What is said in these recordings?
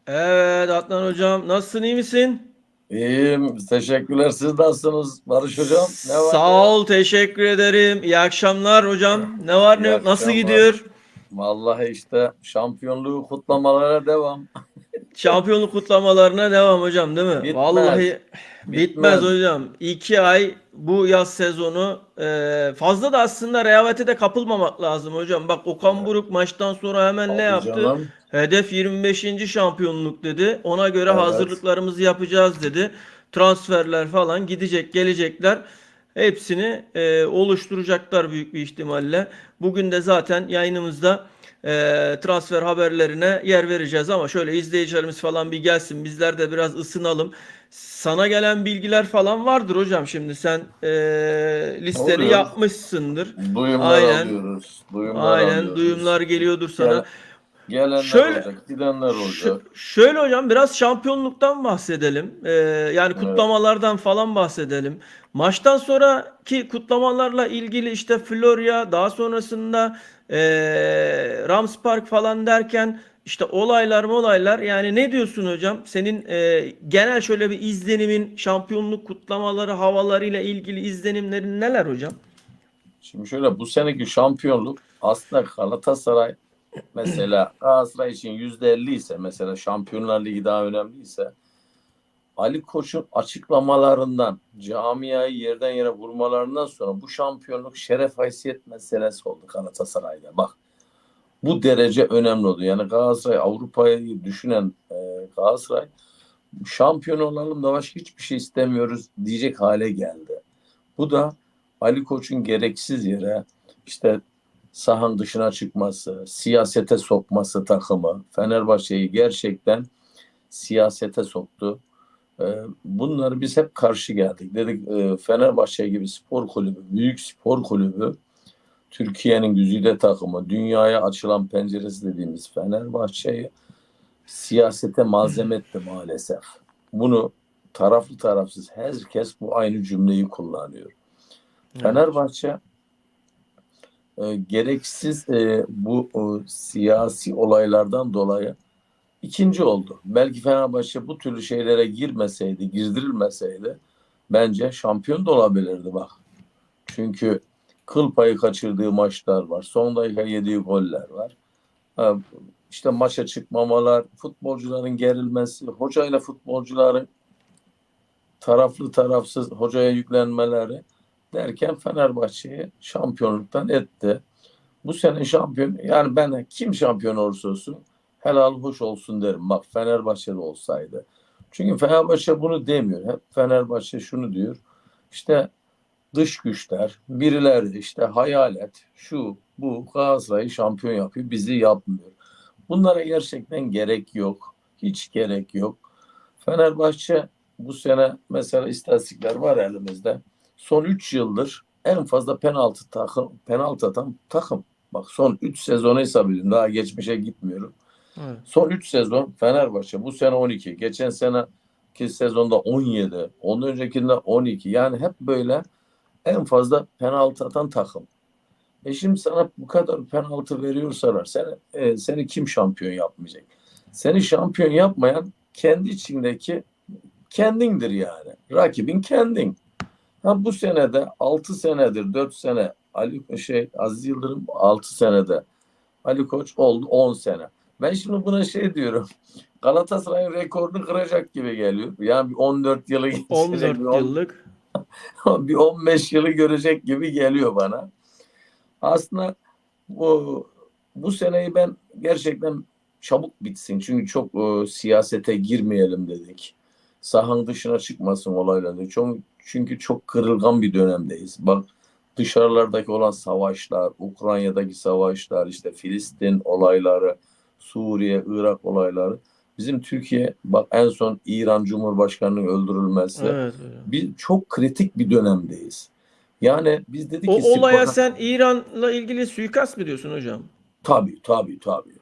Evet Adnan hocam, nasılsın, iyi misin? İyiyim. Teşekkürler. Siz nasılsınız? Barış Hocam. Ne var ne Sağ yok? ol, teşekkür ederim. İyi akşamlar hocam. Ne var ne İyi yok, nasıl akşamlar. gidiyor? Vallahi işte şampiyonluğu kutlamalara devam. Şampiyonluk kutlamalarına devam hocam, değil mi? Bitmez. Vallahi bitmez Bitmez. hocam. 2 ay bu yaz sezonu fazla da aslında rehavete de kapılmamak lazım hocam. Bak Okan Buruk maçtan sonra hemen ne Tabii yaptı? canım. Hedef 25. şampiyonluk dedi. Ona göre Evet. hazırlıklarımızı yapacağız dedi. Transferler falan gidecek, gelecekler. Hepsini oluşturacaklar büyük bir ihtimalle. Bugün de zaten yayınımızda transfer haberlerine yer vereceğiz ama şöyle izleyicilerimiz falan bir gelsin. Bizler de biraz ısınalım. Sana gelen bilgiler falan vardır hocam. Şimdi sen listeni Oluyor. yapmışsındır. Duyumlar Aynen. alıyoruz. Duyumlar Aynen alıyoruz. duyumlar geliyordur sana. Gel, gelenler Şöyle olacak. Gidenler olacak. şöyle hocam biraz şampiyonluktan bahsedelim. Yani Evet. kutlamalardan falan bahsedelim. Maçtan sonraki kutlamalarla ilgili işte Florya, daha sonrasında Rams Park falan derken işte olaylar yani ne diyorsun hocam? Senin genel şöyle bir izlenimin, şampiyonluk kutlamaları havalarıyla ilgili izlenimlerin neler hocam? Şimdi şöyle, bu seneki şampiyonluk aslında Galatasaray, mesela Galatasaray için %50 ise, mesela Şampiyonlar Ligi daha önemliyse, Ali Koç'un açıklamalarından, camiayı yerden yere vurmalarından sonra bu şampiyonluk şeref haysiyet meselesi oldu Galatasaray'da. Bak, bu derece önemli oldu. Yani Galatasaray, Avrupa'yı düşünen Galatasaray, şampiyon olalım da başka hiçbir şey istemiyoruz diyecek hale geldi. Bu da Ali Koç'un gereksiz yere işte sahanın dışına çıkması, siyasete sokması takımı, Fenerbahçe'yi gerçekten siyasete soktu. Bunları biz hep karşı geldik. Dedik Fenerbahçe gibi spor kulübü, büyük spor kulübü, Türkiye'nin güzide takımı, dünyaya açılan penceresi dediğimiz Fenerbahçe'yi siyasete malzeme etti maalesef. Bunu taraflı tarafsız herkes bu aynı cümleyi kullanıyor. Evet. Fenerbahçe gereksiz bu siyasi olaylardan dolayı ikinci oldu. Belki Fenerbahçe bu türlü şeylere girmeseydi, girdirilmeseydi bence şampiyon da olabilirdi bak. Çünkü kıl payı kaçırdığı maçlar var. Son dakika yediği goller var. Ha, işte maça çıkmamalar, futbolcuların gerilmesi, hocayla futbolcuların taraflı tarafsız hocaya yüklenmeleri derken Fenerbahçe'yi şampiyonluktan etti. Bu sene şampiyon, yani ben kim şampiyon olursa olsun helal hoş olsun derim. Bak Fenerbahçe'de olsaydı. Çünkü Fenerbahçe bunu demiyor. Hep Fenerbahçe şunu diyor. İşte dış güçler, birileri işte hayalet, şu bu Galatasaray'ı şampiyon yapıyor, bizi yapmıyor. Bunlara gerçekten gerek yok. Hiç gerek yok. Fenerbahçe bu sene, mesela istatistikler var elimizde. Son 3 yıldır en fazla penaltı atan takım. Bak son 3 sezonu hesap ediyorum. Daha geçmişe gitmiyorum. Evet. Son 3 sezon Fenerbahçe, bu sene 12, geçen seneki sezonda 17, ondan öncekinde 12. Yani hep böyle en fazla penaltı atan takım. Şimdi sana bu kadar penaltı veriyorsalar seni kim şampiyon yapmayacak? Seni şampiyon yapmayan kendi içindeki kendindir yani. Rakibin kendin. Ha, bu senede 6 senedir, 4 sene Aziz Yıldırım, 6 senede Ali Koç oldu 10 sene. Ben şimdi buna şey diyorum. Galatasaray'ın rekorunu kıracak gibi geliyor. Yani bir 14 yılı geçecek, 14 yıllık. bir 15 yılı görecek gibi geliyor bana. Aslında bu bu seneyi ben gerçekten çabuk bitsin. Çünkü çok siyasete girmeyelim dedik. Sahanın dışına çıkmasın olaylar dedik. Çünkü çok kırılgan bir dönemdeyiz. Bak, dışarılardaki olan savaşlar, Ukrayna'daki savaşlar, işte Filistin olayları, Suriye, Irak olayları. Bizim Türkiye, bak en son İran Cumhurbaşkanı'nın öldürülmesi. Evet hocam. Biz çok kritik bir dönemdeyiz. Yani biz dedik ki O olaya spor. sen İran'la ilgili suikast mı diyorsun hocam? Tabii tabii tabii.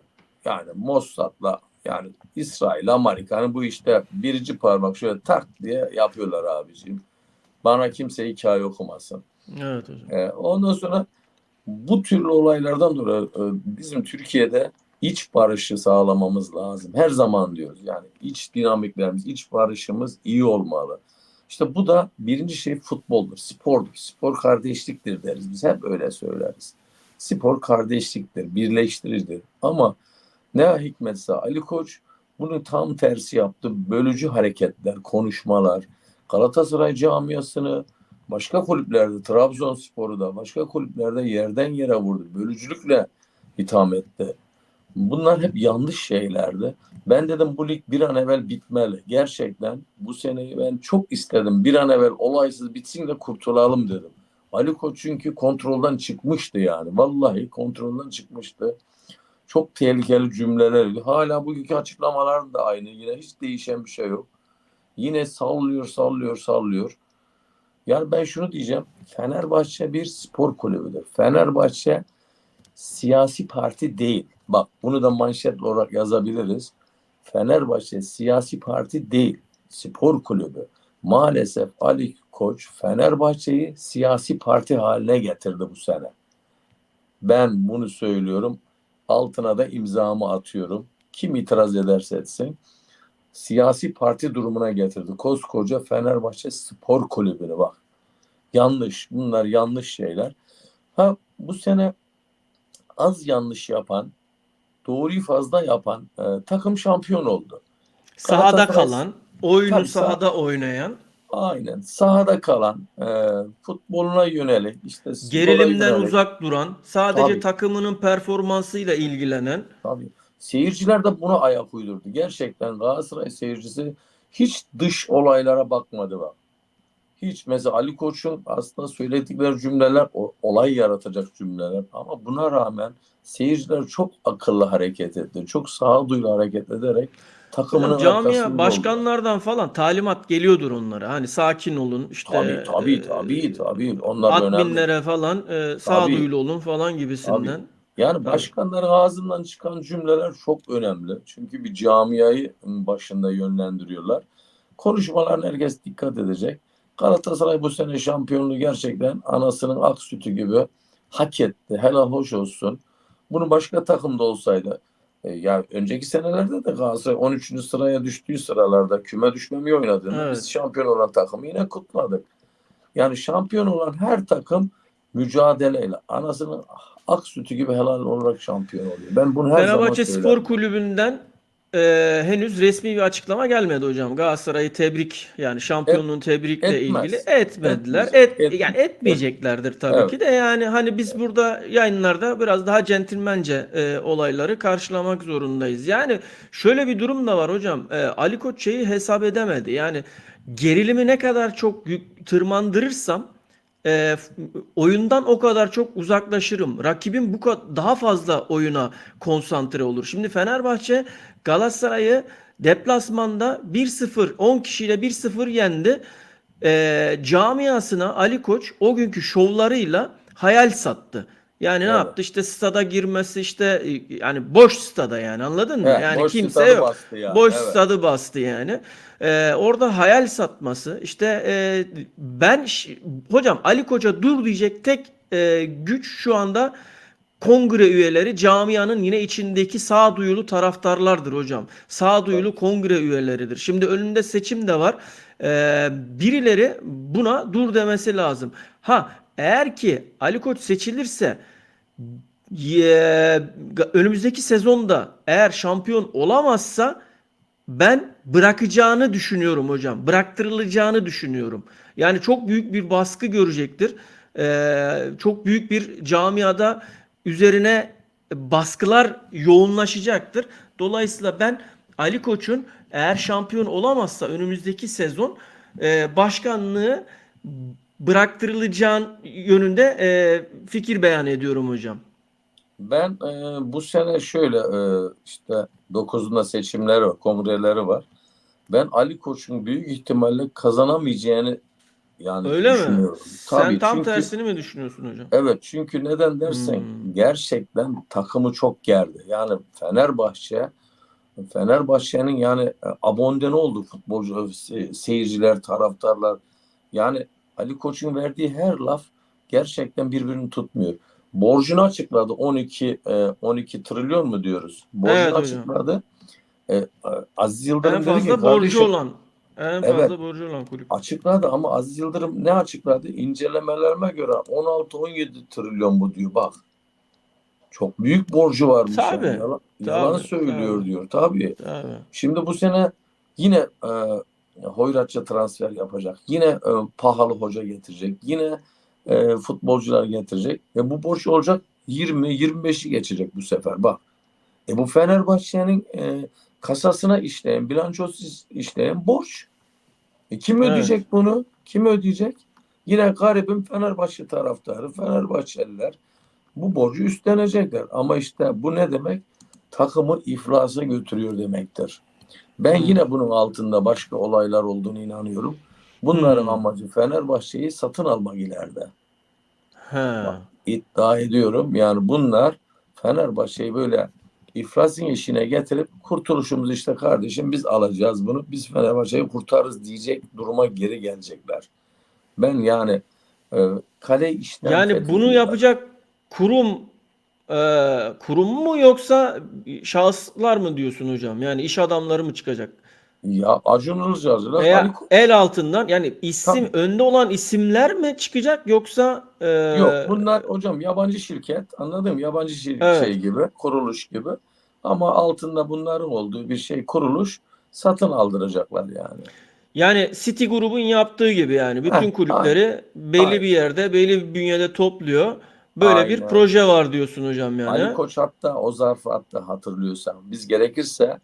Yani Mossad'la, yani İsrail, Amerika'nın bu işte birinci parmak şöyle tak diye yapıyorlar abiciğim. Bana kimse hikaye okumasın. Evet hocam. Ondan sonra bu türlü olaylardan dolayı bizim Türkiye'de iç barışı sağlamamız lazım. Her zaman diyoruz yani iç dinamiklerimiz, iç barışımız iyi olmalı. İşte bu da birinci şey futboldur, spordur. Spor kardeşliktir deriz. Biz hep öyle söyleriz. Spor kardeşliktir, birleştiricidir. Ama ne hikmetse Ali Koç bunu tam tersi yaptı. Bölücü hareketler, konuşmalar, Galatasaray camiasını başka kulüplerde, Trabzonspor'u da başka kulüplerde yerden yere vurdu. Bölücülükle itham etti. Bunlar hep yanlış şeylerdi. Ben dedim bu lig bir an evvel bitmeli. Gerçekten bu seneyi ben çok istedim. Bir an evvel olaysız bitsin de kurtulalım dedim. Ali Koç çünkü kontrolden çıkmıştı yani. Vallahi kontrolden çıkmıştı. Çok tehlikeli cümlelerdi. Hala bugünkü açıklamalar da aynı. Yine hiç değişen bir şey yok. Yine sallıyor, sallıyor, sallıyor. Yani ben şunu diyeceğim. Fenerbahçe bir spor kulübüdür. Fenerbahçe siyasi parti değil. Bak bunu da manşet olarak yazabiliriz. Fenerbahçe siyasi parti değil. Spor kulübü. Maalesef Ali Koç Fenerbahçe'yi siyasi parti haline getirdi bu sene. Ben bunu söylüyorum. Altına da imzamı atıyorum. Kim itiraz ederse etsin. Siyasi parti durumuna getirdi. Koskoca Fenerbahçe Spor Kulübü'nü bak. Yanlış. Bunlar yanlış şeyler. Ha bu sene az yanlış yapan, doğruyu fazla yapan takım şampiyon oldu. Sahada Galatasaray kalan, oyunu tabii sahada oynayan, aynen sahada kalan, futboluna yönelik, işte spora gerilimden yönelik uzak duran, sadece tabii takımının performansıyla ilgilenen. tabii. Seyirciler de buna ayak uydurdu. Gerçekten Galatasaray seyircisi hiç dış olaylara bakmadı bak. Hiç mesela Ali Koç'un aslında söyledikleri cümleler olay yaratacak cümleler ama buna rağmen seyirciler çok akıllı hareket etti. Çok sağduyulu hareket ederek Hocam takımının camia arkasında oldular. başkanlardan falan talimat geliyordur onlara. Hani sakin olun işte Tabii tabii tabii tabii onlar önemli. adminlere falan Tabii sağduyulu olun falan tabii. gibisinden. Yani Tabii. başkanların ağzından çıkan cümleler çok önemli. Çünkü bir camiayı başında yönlendiriyorlar. Konuşmalarına herkes dikkat edecek. Galatasaray bu sene şampiyonluğu gerçekten anasının ak sütü gibi hak etti. Helal hoş olsun. Bunu başka takımda olsaydı ya önceki senelerde de Galatasaray 13. sıraya düştüğü sıralarda küme düşmemeyi oynadığında biz Evet. şampiyon olan takımı yine kutladık. Yani şampiyon olan her takım mücadeleyle anasının ak sütü gibi helal olarak şampiyon oluyor. Ben bunu her zaman Fenerbahçe Spor söylerim. Kulübü'nden henüz resmi bir açıklama gelmedi hocam. Galatasaray'ı tebrik yani Et, şampiyonluğun tebrikle ilgili etmez. etmediler. Etmeyecek. Yani Et, etmeyeceklerdir tabii evet. ki de yani hani biz burada yayınlarda biraz daha centilmence olayları karşılamak zorundayız. Yani şöyle bir durum da var hocam. Ali Koç şeyi hesap edemedi. Yani gerilimi ne kadar çok tırmandırırsam e, oyundan o kadar çok uzaklaşırım. Rakibim bu kadar daha fazla oyuna konsantre olur. Şimdi Fenerbahçe Galatasaray'ı deplasmanda 1-0 10 kişiyle 1-0 yendi. Camiasına Ali Koç o günkü şovlarıyla hayal sattı. Yani ne Evet. yaptı? İşte stada girmesi işte yani boş stada yani anladın mı? Yani Boş kimse stadı yok. bastı yani. Boş Evet. stadı bastı yani. Orada hayal satması işte ben hocam Ali Koç'a dur diyecek tek güç şu anda kongre üyeleri camianın yine içindeki sağduyulu taraftarlardır hocam. Sağduyulu kongre üyeleridir. Şimdi önünde seçim de var. Birileri buna dur demesi lazım. Ha eğer ki Ali Koç seçilirse önümüzdeki sezonda eğer şampiyon olamazsa ben bırakacağını düşünüyorum hocam. Bıraktırılacağını düşünüyorum. Yani çok büyük bir baskı görecektir. Çok büyük bir camiada üzerine baskılar yoğunlaşacaktır. Dolayısıyla ben Ali Koç'un eğer şampiyon olamazsa önümüzdeki sezon başkanlığı bıraktırılacağın yönünde fikir beyan ediyorum hocam. Ben bu sene şöyle işte 9'unda seçimleri var, kongreleri var. Ben Ali Koç'un büyük ihtimalle kazanamayacağını yani Öyle mi? düşünüyorum. Sen Tabii tam çünkü tersini mi düşünüyorsun hocam? evet çünkü neden dersen Hmm. gerçekten takımı çok gerdi. Yani Fenerbahçe'nin yani abonde oldu futbolcu, seyirciler, taraftarlar. Yani Ali Koç'un verdiği her laf gerçekten birbirini tutmuyor. Borcunu açıkladı. 12 trilyon mu diyoruz? Borcunu Evet hocam. açıkladı. Aziz En Yıldırım dedi ki fazla borcu kardeşim, olan, en evet, fazla borcu olan kulüp. açıkladı ama Aziz Yıldırım ne açıkladı? İncelemelerime göre 16-17 trilyon bu diyor. Bak, çok büyük borcu varmış yani. Tabii, Yalan tabii, tabii, söylüyor diyor. Tabii. tabii. Şimdi bu sene yine hoyratça transfer yapacak. Yine pahalı hoca getirecek. Yine futbolcular getirecek. Ve bu borç olacak 20-25'i geçecek bu sefer. Bak. Bu Fenerbahçe'nin kasasına işleyen, bilançosu işleyen borç. Kim Evet. ödeyecek bunu? Kim ödeyecek? Yine garibim Fenerbahçe taraftarı, Fenerbahçeliler bu borcu üstlenecekler. Ama işte bu ne demek? Takımı iflasa götürüyor demektir. Ben Hmm. yine bunun altında başka olaylar olduğunu inanıyorum. Bunların Hmm. amacı Fenerbahçe'yi satın almak ileride. Bak, He. iddia ediyorum yani bunlar Fenerbahçe'yi böyle iflasın işine getirip kurtuluşumuz işte kardeşim biz alacağız bunu. Biz Fenerbahçe'yi kurtarırız diyecek duruma geri gelecekler. Ben yani kale işten Yani bunu fethediyorlar. yapacak kurum kurum mu yoksa şahıslar mı diyorsun hocam? Yani iş adamları mı çıkacak? Ya Acun Ilıcalı'yla Ali Veya Koç. el altından yani isim Tabii. önde olan isimler mi çıkacak yoksa Yok bunlar hocam yabancı şirket anladın mı? Yabancı şey evet. gibi kuruluş gibi ama altında bunların olduğu bir şey kuruluş satın aldıracaklar yani. Yani City grubun yaptığı gibi yani bütün Aynen. kulüpleri belli bir Aynen. yerde, belli bir bünyede topluyor. Böyle bir Aynen. proje var diyorsun hocam Ali yani. Koç hatta o zarfı hatta hatırlıyorsan biz gerekirse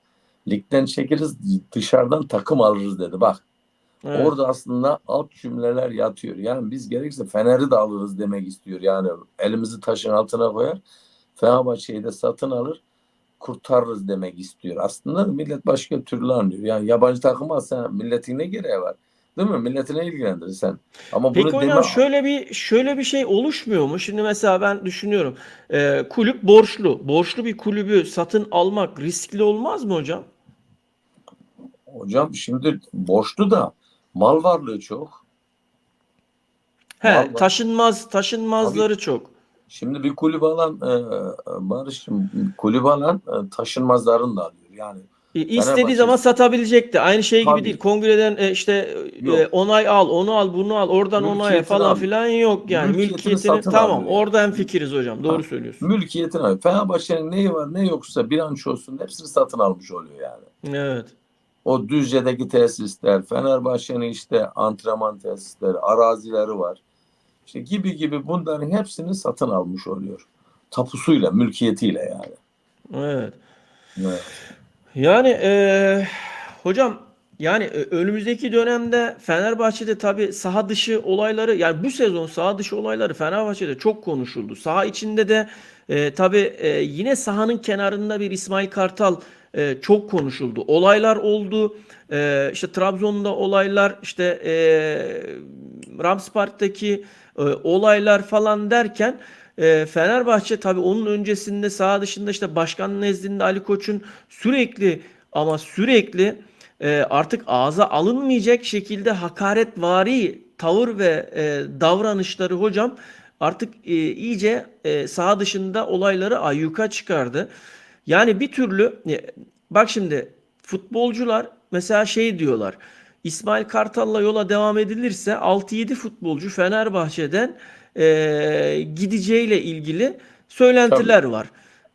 ligden çekeriz dışarıdan takım alırız dedi. Bak Evet. orada aslında alt cümleler yatıyor. Yani biz gerekirse Fener'i de alırız demek istiyor. Yani elimizi taşın altına koyar. Fenerbahçe'yi de satın alır. Kurtarırız demek istiyor. Aslında millet başka türlü anlıyor. Yani yabancı takım alsa milletin ne gereği var? Değil mi? Milletine ilgilendirir sen. Ama Peki bunu deme. hocam şöyle bir şey oluşmuyor mu? Şimdi mesela ben düşünüyorum. Kulüp borçlu. Borçlu bir kulübü satın almak riskli olmaz mı hocam? Hocam şimdi borçlu da mal varlığı çok. He, Mal var. Abi taşınmazları çok. şimdi bir kulüp alan Barış'ım kulüp alan taşınmazlarını da alıyor. Yani İstediği Fenerbahçe zaman satabilecekti. Aynı şey gibi değil. tabii Kongreden işte yok. onay al, onu al, bunu al, oradan onay Mülkiyetini falan alıyor. filan yok yani. Mülkiyetini Mülkiyetini satın tamam. alıyor Orada yani. hemfikiriz hocam. Doğru Ha, söylüyorsun. mülkiyetini alıyor. Fenerbahçe'nin neyi var ne yoksa bilançosunun hepsini satın almış oluyor yani. Evet. O Düzce'deki tesisler, Fenerbahçe'nin işte antrenman tesisleri, arazileri var. İşte gibi gibi bunların hepsini satın almış oluyor. Tapusuyla, mülkiyetiyle yani. Evet. Evet. Yani hocam yani önümüzdeki dönemde Fenerbahçe'de tabii saha dışı olayları yani bu sezon saha dışı olayları Fenerbahçe'de çok konuşuldu. Saha içinde de tabii yine sahanın kenarında bir İsmail Kartal çok konuşuldu. Olaylar oldu. İşte Trabzon'da olaylar işte Rams Park'taki olaylar falan derken Fenerbahçe tabii onun öncesinde saha dışında işte başkan nezdinde Ali Koç'un sürekli ama sürekli artık ağza alınmayacak şekilde hakaretvari tavır ve davranışları hocam artık iyice saha dışında olayları ayyuka çıkardı. Yani bir türlü bak şimdi futbolcular mesela şey diyorlar. İsmail Kartal'la yola devam edilirse 6-7 futbolcu Fenerbahçe'den gideceğiyle ilgili Tabii. söylentiler var.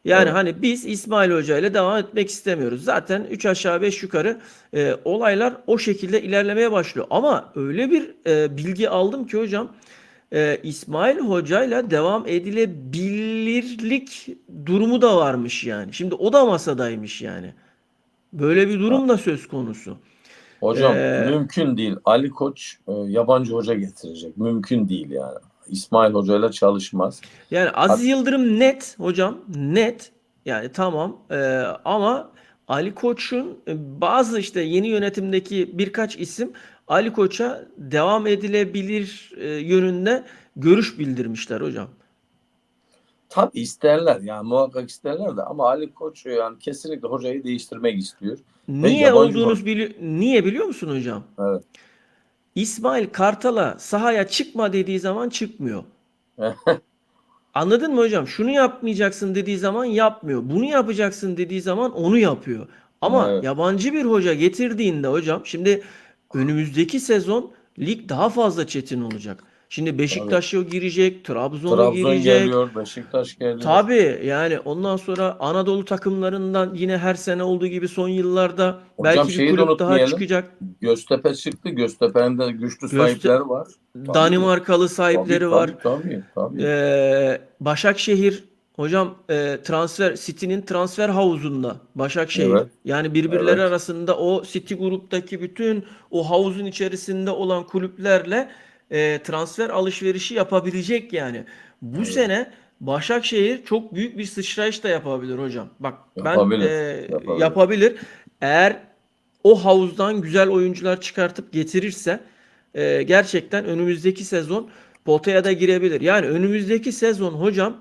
Yani Evet. hani biz İsmail Hoca ile devam etmek istemiyoruz. Zaten 3 aşağı 5 yukarı olaylar o şekilde ilerlemeye başlıyor. Ama öyle bir bilgi aldım ki hocam İsmail Hoca ile devam edilebilirlik durumu da varmış yani. Şimdi o da masadaymış yani. Böyle bir durum da söz konusu. Hocam E, mümkün değil. Ali Koç yabancı hoca getirecek. Mümkün değil yani. İsmail Hoca ile çalışmaz. Yani Hat Aziz Yıldırım net hocam net yani tamam ama Ali Koç'un bazı işte yeni yönetimdeki birkaç isim Ali Koç'a devam edilebilir yönünde görüş bildirmişler hocam. tabii isterler yani muhakkak isterler de ama Ali Koç yani kesinlikle hocayı değiştirmek istiyor. Ve Niye yabancı hoca. olduğunu niye biliyor musun hocam? Evet. İsmail Kartal'a sahaya çıkma dediği zaman çıkmıyor. Anladın mı hocam? Şunu yapmayacaksın dediği zaman yapmıyor. Bunu yapacaksın dediği zaman onu yapıyor. Ama Evet, yabancı bir hoca getirdiğinde hocam, şimdi önümüzdeki sezon lig daha fazla çetin olacak. Şimdi tabii. Beşiktaş'ı girecek, Trabzon'u Trabzon girecek. geliyor, Beşiktaş geliyor. Tabii yani ondan sonra Anadolu takımlarından yine her sene olduğu gibi son yıllarda Hocam belki bir şeyi de kulüp daha unutmayalım. çıkacak. Göztepe çıktı. Göztepe'nin de güçlü Göster sahipleri var. Tabii. Danimarkalı Tabii sahipleri var. tabii tabii. Tabii. Başakşehir hocam, City'nin transfer havuzunda Başakşehir. Evet. Yani birbirleri Evet. arasında o City gruptaki bütün o havuzun içerisinde olan kulüplerle transfer alışverişi yapabilecek yani. Bu Evet. sene Başakşehir çok büyük bir sıçrayış da yapabilir hocam. Bak ben Yapabilir. Yapabilir. yapabilir. Eğer o havuzdan güzel oyuncular çıkartıp getirirse gerçekten önümüzdeki sezon potaya da girebilir. Yani önümüzdeki sezon hocam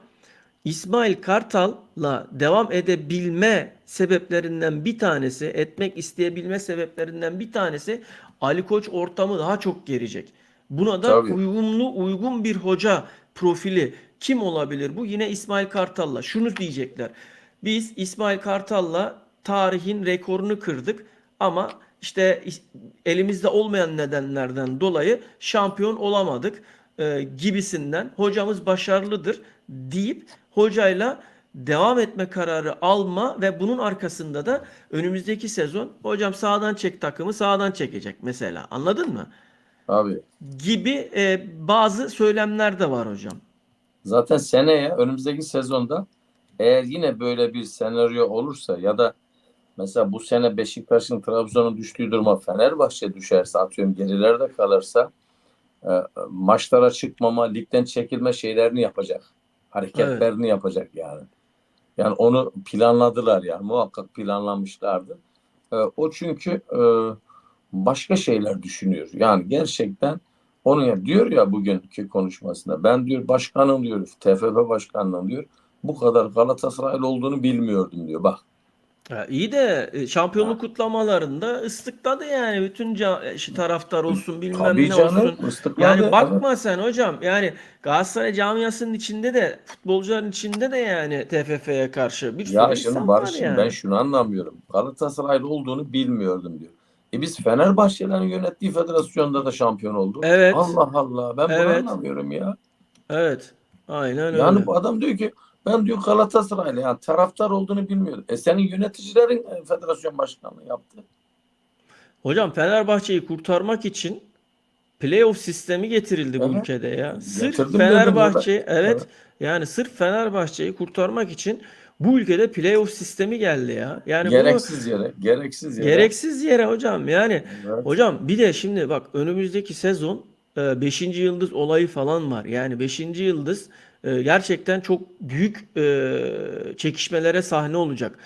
İsmail Kartal'la devam edebilme sebeplerinden bir tanesi, etmek isteyebilme sebeplerinden bir tanesi Ali Koç ortamı daha çok gelecek. Buna da Tabii. uygun bir hoca profili kim olabilir bu? Yine İsmail Kartal'la. Şunu diyecekler. Biz İsmail Kartal'la tarihin rekorunu kırdık ama işte elimizde olmayan nedenlerden dolayı şampiyon olamadık gibisinden hocamız başarılıdır deyip hocayla devam etme kararı alma ve bunun arkasında da önümüzdeki sezon hocam sağdan çek takımı sağdan çekecek mesela. Anladın mı? Tabii. Gibi bazı söylemler de var hocam. Zaten seneye önümüzdeki sezonda eğer yine böyle bir senaryo olursa ya da mesela bu sene Beşiktaş'ın Trabzon'un düştüğü duruma Fenerbahçe düşerse atıyorum gerilerde kalırsa maçlara çıkmama, ligden çekilme şeylerini yapacak. Evet. Hareketlerini yapacak yani. Yani onu planladılar yani muhakkak planlamışlardı. O çünkü başka şeyler düşünüyor. Yani gerçekten onu diyor ya bugünkü konuşmasında ben diyor başkanım diyor TFF başkanım diyor bu kadar Galatasaraylı olduğunu bilmiyordum diyor. Bak. Ya iyi de Ha. şampiyonluk kutlamalarında ıslıkladı yani bütün taraftar olsun bilmem Tabii ne canım olsun. Yani ıslıkladı. Evet. bakma sen hocam yani Galatasaray camiasının içinde de futbolcuların içinde de yani TFF'ye karşı bir sürü Ya şimdi insan var Barış'ım ben yani. şunu anlamıyorum. Galatasaraylı olduğunu bilmiyordum diyor. Biz Fenerbahçelerin yönettiği federasyonda da şampiyon olduk. Evet, Allah Allah ben bunu evet, anlamıyorum ya. evet. Aynen Yani öyle. bu adam diyor ki ben diyor Galatasaraylı yani taraftar olduğunu bilmiyordum. Senin yöneticilerin federasyon başkanlığı yaptı. Hocam Fenerbahçe'yi kurtarmak için playoff sistemi getirildi bu Evet. ülkede ya. Sırf Getirdim dedim evet. Fenerbahçe, evet, Evet. yani sırf Fenerbahçe'yi kurtarmak için bu ülkede playoff sistemi geldi ya. Yani bunu Gereksiz yere, gereksiz yere. gereksiz yere hocam yani Evet. hocam bir de şimdi bak önümüzdeki sezon beşinci yıldız olayı falan var. Yani beşinci yıldız gerçekten çok büyük çekişmelere sahne olacak.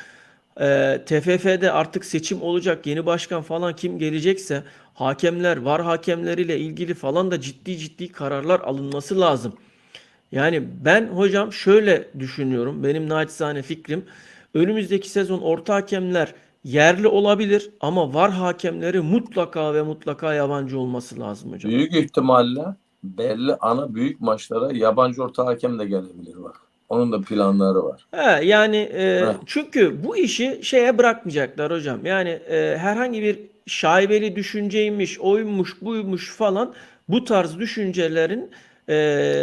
TFF'de artık seçim olacak. Yeni başkan falan kim gelecekse hakemler, var hakemleriyle ilgili falan da ciddi ciddi kararlar alınması lazım. Yani ben hocam şöyle düşünüyorum. Benim naçizane fikrim. Önümüzdeki sezon orta hakemler yerli olabilir ama var hakemleri mutlaka ve mutlaka yabancı olması lazım hocam. Büyük ihtimalle belli ana büyük maçlara yabancı orta hakem de gelebilir bak. Onun da planları var. He, yani Heh. çünkü bu işi şeye bırakmayacaklar hocam. Yani herhangi bir şaibeli düşünceymiş, oymuş, buymuş falan bu tarz düşüncelerin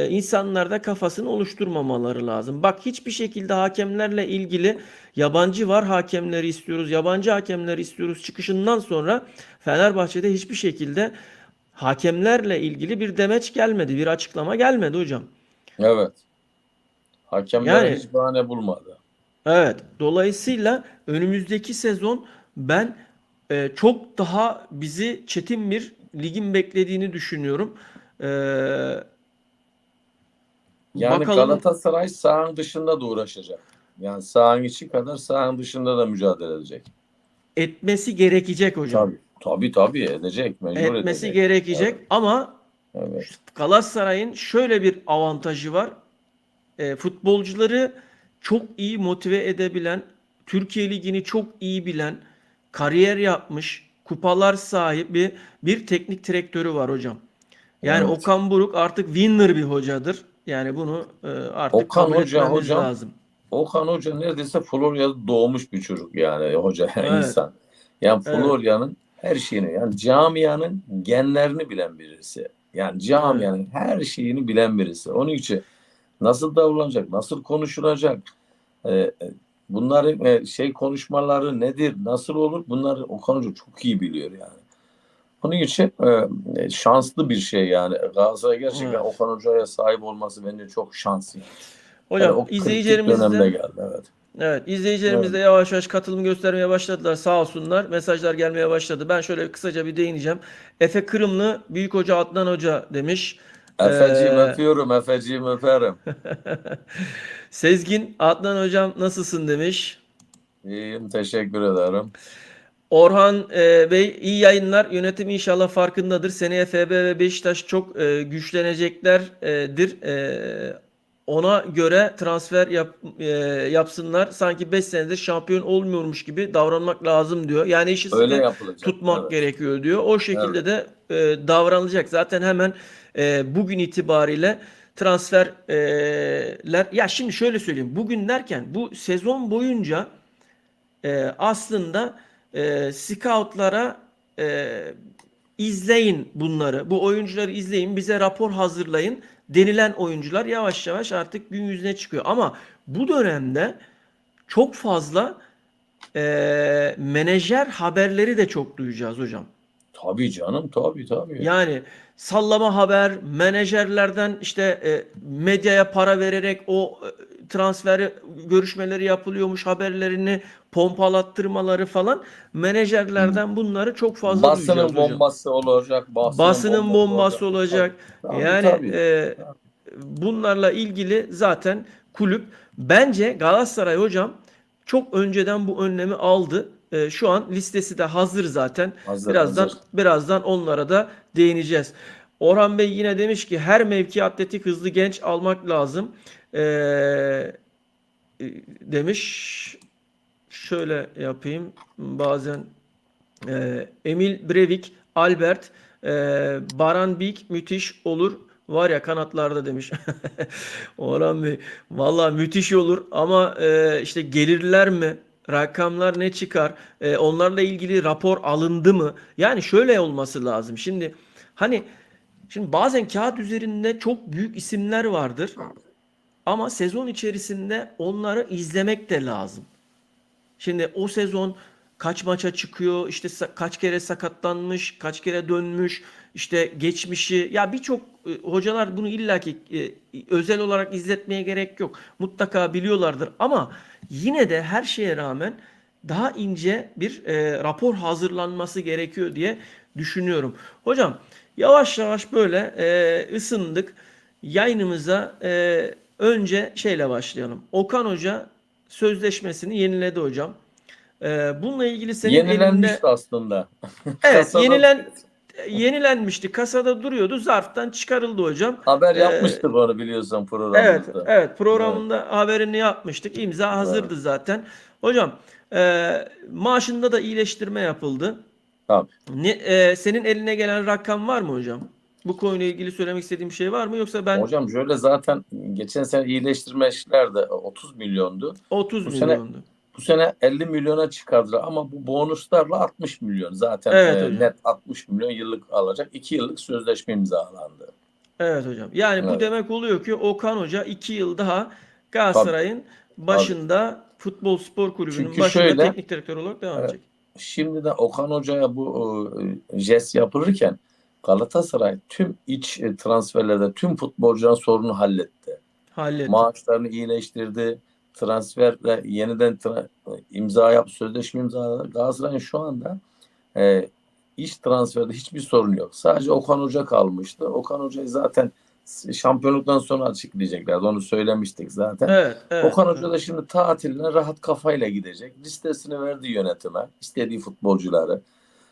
insanlarda kafasını oluşturmamaları lazım. Bak hiçbir şekilde hakemlerle ilgili yabancı var hakemleri istiyoruz, yabancı hakemleri istiyoruz çıkışından sonra Fenerbahçe'de hiçbir şekilde hakemlerle ilgili bir demeç gelmedi, bir açıklama gelmedi hocam. Evet. Hakemlere Yani hiç bahane bulmadı. evet. Dolayısıyla önümüzdeki sezon ben çok daha bizi çetin bir ligin beklediğini düşünüyorum. E, Yani bakalım Galatasaray sahanın dışında da uğraşacak. Yani sahanın içi kadar sahanın dışında da mücadele edecek. etmesi gerekecek hocam. Tabii. Tabii tabii edecek. Mecbur Etmesi edecek. Evet. gerekecek ama Evet. Galatasaray'ın şöyle bir avantajı var. Futbolcuları çok iyi motive edebilen, Türkiye Ligi'ni çok iyi bilen, kariyer yapmış, kupalar sahibi bir teknik direktörü var hocam. Yani Evet. Okan Buruk artık winner bir hocadır. Yani bunu artık Okan kabul Hoca etmemiz hocam, lazım. Okan Hoca neredeyse Florya'da doğmuş bir çocuk yani hoca Evet, insan. Yani evet, Florya'nın her şeyini yani camianın genlerini bilen birisi. Yani evet. camianın her şeyini bilen birisi. Onun için nasıl davranacak, nasıl konuşulacak, e, bunların konuşmaları nedir, nasıl olur bunları Okan Hoca çok iyi biliyor yani. Onun için şanslı bir şey yani. Galatasaray gerçekten Evet. Okan Hoca'ya sahip olması bence çok şans yani. Hele Hocam o kritik izleyicilerimiz dönemde de geldi. Evet. evet, izleyicilerimiz Evet. de yavaş yavaş katılım göstermeye başladılar. Sağ olsunlar. Mesajlar gelmeye başladı. Ben şöyle kısaca bir değineceğim. Efe Kırımlı, Büyük Hoca Adnan Hoca demiş. Efeciğim Ee, öpüyorum. Efeciğim öperim. Sezgin, Adnan Hocam nasılsın demiş. İyiyim. Teşekkür ederim. Orhan Bey iyi yayınlar. Yönetim inşallah farkındadır. Seneye FB ve Beşiktaş çok güçleneceklerdir. Ona göre transfer yapsınlar. Sanki 5 senedir şampiyon olmuyormuş gibi davranmak lazım diyor. Yani işi Öyle sıkı yapılacak. tutmak Evet. gerekiyor diyor. O Evet. şekilde de davranılacak. Zaten hemen bugün itibariyle transferler ya şimdi şöyle söyleyeyim. Bugün derken bu sezon boyunca aslında scoutlara e, izleyin bunları. Bu oyuncuları izleyin, bize rapor hazırlayın denilen oyuncular yavaş yavaş artık gün yüzüne çıkıyor. Ama bu dönemde çok fazla menajer haberleri de çok duyacağız hocam. Tabii canım. Tabii tabii. Yani sallama haber, menajerlerden işte medyaya para vererek o transfer görüşmeleri yapılıyormuş haberlerini pompalattırmaları falan menajerlerden bunları çok fazla Basının duyacağız hocam. bombası olacak. Basının Basının bombası olacak. bombası olacak. Tabii. Tabii Yani tabii. bunlarla ilgili zaten kulüp bence Galatasaray hocam çok önceden bu önlemi aldı. Şu an listesi de hazır zaten. Hazır Birazdan hazır. birazdan onlara da değineceğiz. Orhan Bey yine demiş ki her mevki atletik hızlı genç almak lazım. Demiş. Şöyle yapayım. Bazen Emil Brevik, Albert, Baran Big müthiş olur. Var ya kanatlarda demiş. Orhan Bey valla müthiş olur ama işte gelirler mi? Rakamlar ne çıkar? Onlarla ilgili rapor alındı mı? Yani şöyle olması lazım. Şimdi bazen kağıt üzerinde çok büyük isimler vardır ama sezon içerisinde onları izlemek de lazım. Şimdi o sezon kaç maça çıkıyor, işte kaç kere sakatlanmış, kaç kere dönmüş, işte geçmişi. Ya birçok hocalar bunu illaki özel olarak izletmeye gerek yok. Mutlaka biliyorlardır ama yine de her şeye rağmen daha ince bir rapor hazırlanması gerekiyor diye düşünüyorum. Hocam yavaş yavaş böyle ısındık. Yayınımıza önce şeyle başlayalım. Okan Hoca sözleşmesini yeniledi hocam. Bununla ilgili senin elinde Yenilenmişti aslında. evet Kasada yenilenmişti. Kasada duruyordu. Zarftan çıkarıldı hocam. haber Ee, yapmıştık onu biliyorsun evet programımızda. evet Evet. programında haberini yapmıştık. İmza Evet. hazırdı zaten. Hocam maaşında da iyileştirme yapıldı. Tabii. Senin eline gelen rakam var mı hocam? Bu konuyla ilgili söylemek istediğim bir şey var mı? Yoksa ben Hocam şöyle zaten geçen sene iyileştirme işler de 30 milyondu. 30 Bu sene milyondu. bu sene 50 milyona çıkardılar ama bu bonuslarla 60 milyon. Zaten Evet hocam. net 60 milyon yıllık alacak. 2 yıllık sözleşme imzalandı. Evet hocam. Yani bu Evet. demek oluyor ki Okan Hoca 2 yıl daha Tabii. Galatasaray'ın Tabii. başında Futbol Spor Kulübü'nün Çünkü başında şöyle teknik direktör olarak devam e, edecek. şimdi de Okan Hoca'ya bu jest yapılırken Galatasaray tüm iç transferlerde tüm futbolcuların sorunu halletti. Halletti. Maaşlarını iyileştirdi. Transferle yeniden imza yap, sözleşme imzaladı. Galatasaray'ın şu anda e, iş transferde hiçbir sorun yok. Sadece Okan Hoca kalmıştı. Okan Hoca'yı zaten şampiyonluktan sonra açıklayacaklardı. Onu söylemiştik zaten. Evet, evet, Okan Hoca evet. da şimdi tatiline rahat kafayla gidecek. Listesini verdi yönetime. İstediği futbolcuları.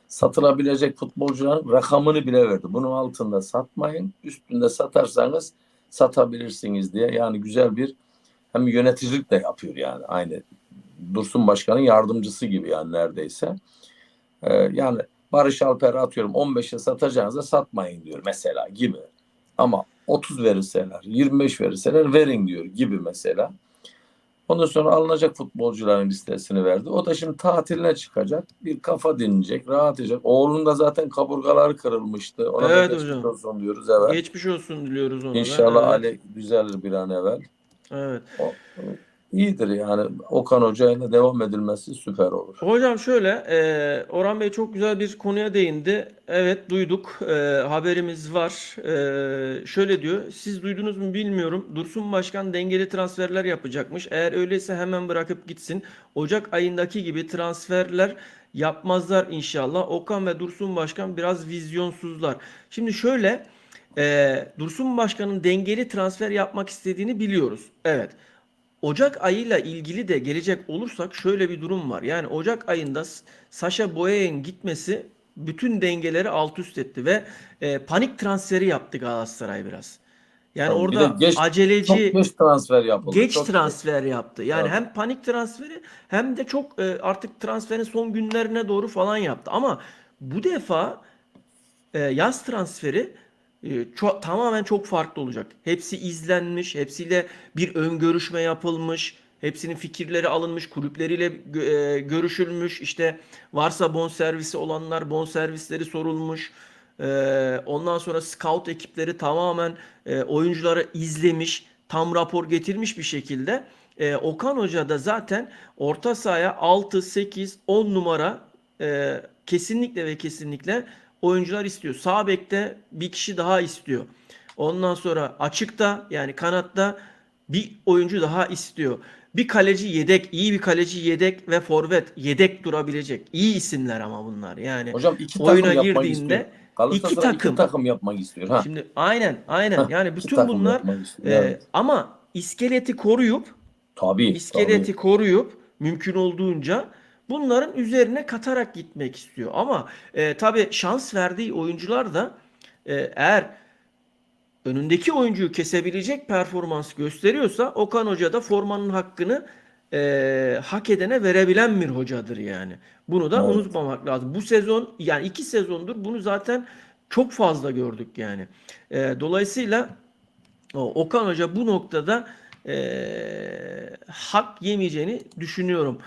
Satılabilecek futbolcuların rakamını bile verdi. Bunun altında satmayın. Üstünde satarsanız satabilirsiniz diye. Yani güzel bir hem yöneticilik de yapıyor yani. Aynı Dursun Başkan'ın yardımcısı gibi yani neredeyse. Yani Barış Alper'e atıyorum 15'e satacağınıza satmayın diyor mesela gibi. Ama 30 verirseler, 25 verirseler verin diyor gibi mesela. Ondan sonra alınacak futbolcuların listesini verdi. O da şimdi tatiline çıkacak. Bir kafa dinleyecek, rahat edecek. Oğlunun da zaten kaburgaları kırılmıştı. Ona da Evet geçmiş hocam. olsun diyoruz, evet. Geçmiş olsun diliyoruz ona da. İnşallah Evet. Ali düzelir bir an evvel. Evet. O iyidir yani. Okan Hoca ile devam edilmesi süper olur. Hocam şöyle, Orhan Bey çok güzel bir konuya değindi. Evet duyduk, haberimiz var. Şöyle diyor, siz duydunuz mu bilmiyorum. Dursun Başkan dengeli transferler yapacakmış. Eğer öyleyse hemen bırakıp gitsin. Ocak ayındaki gibi transferler yapmazlar inşallah. Okan ve Dursun Başkan biraz vizyonsuzlar. Şimdi şöyle, Dursun Başkan'ın dengeli transfer yapmak istediğini biliyoruz. Evet. Ocak ayıyla ilgili de gelecek olursak şöyle bir durum var. Yani Ocak ayında Sacha Boey'in gitmesi bütün dengeleri alt üst etti ve panik transferi yaptı Galatasaray biraz. Yani Tabii bir de orada çok aceleci geç transfer yapıldı. geç Çok geç. transfer yaptı. Yani Tabii. hem panik transferi hem de çok artık transferin son günlerine doğru falan yaptı. Ama bu defa yaz transferi tamamen çok farklı olacak. Hepsi izlenmiş, hepsiyle bir ön görüşme yapılmış, hepsinin fikirleri alınmış, kulüpleriyle görüşülmüş. İşte varsa bonservisi olanlar bonservisleri sorulmuş. Ondan sonra scout ekipleri tamamen oyuncuları izlemiş, tam rapor getirmiş bir şekilde. Okan Hoca da zaten orta sahaya 6, 8, 10 numara kesinlikle ve kesinlikle oyuncular istiyor. Sağ bekte bir kişi daha istiyor. Ondan sonra açıkta yani kanatta bir oyuncu daha istiyor. Bir kaleci yedek, iyi bir kaleci yedek ve forvet yedek durabilecek. İyi isimler ama bunlar. Yani Hocam iki takım oyuna yapmak istiyor. girdiğinde iki Galatasaray iki takım. takım yapmak istiyor. Ha. Şimdi aynen Hah, yani iki bütün takım bunlar yapmak istiyor. Evet. ama iskeleti koruyup Tabii, tabii. iskeleti koruyup mümkün olduğunca bunların üzerine katarak gitmek istiyor. Ama tabii şans verdiği oyuncular da eğer önündeki oyuncuyu kesebilecek performans gösteriyorsa Okan Hoca da formanın hakkını hak edene verebilen bir hocadır yani. Bunu da Evet. unutmamak lazım. Bu sezon yani 2 sezondur bunu zaten çok fazla gördük yani. Dolayısıyla Okan Hoca bu noktada hak yemeyeceğini düşünüyorum.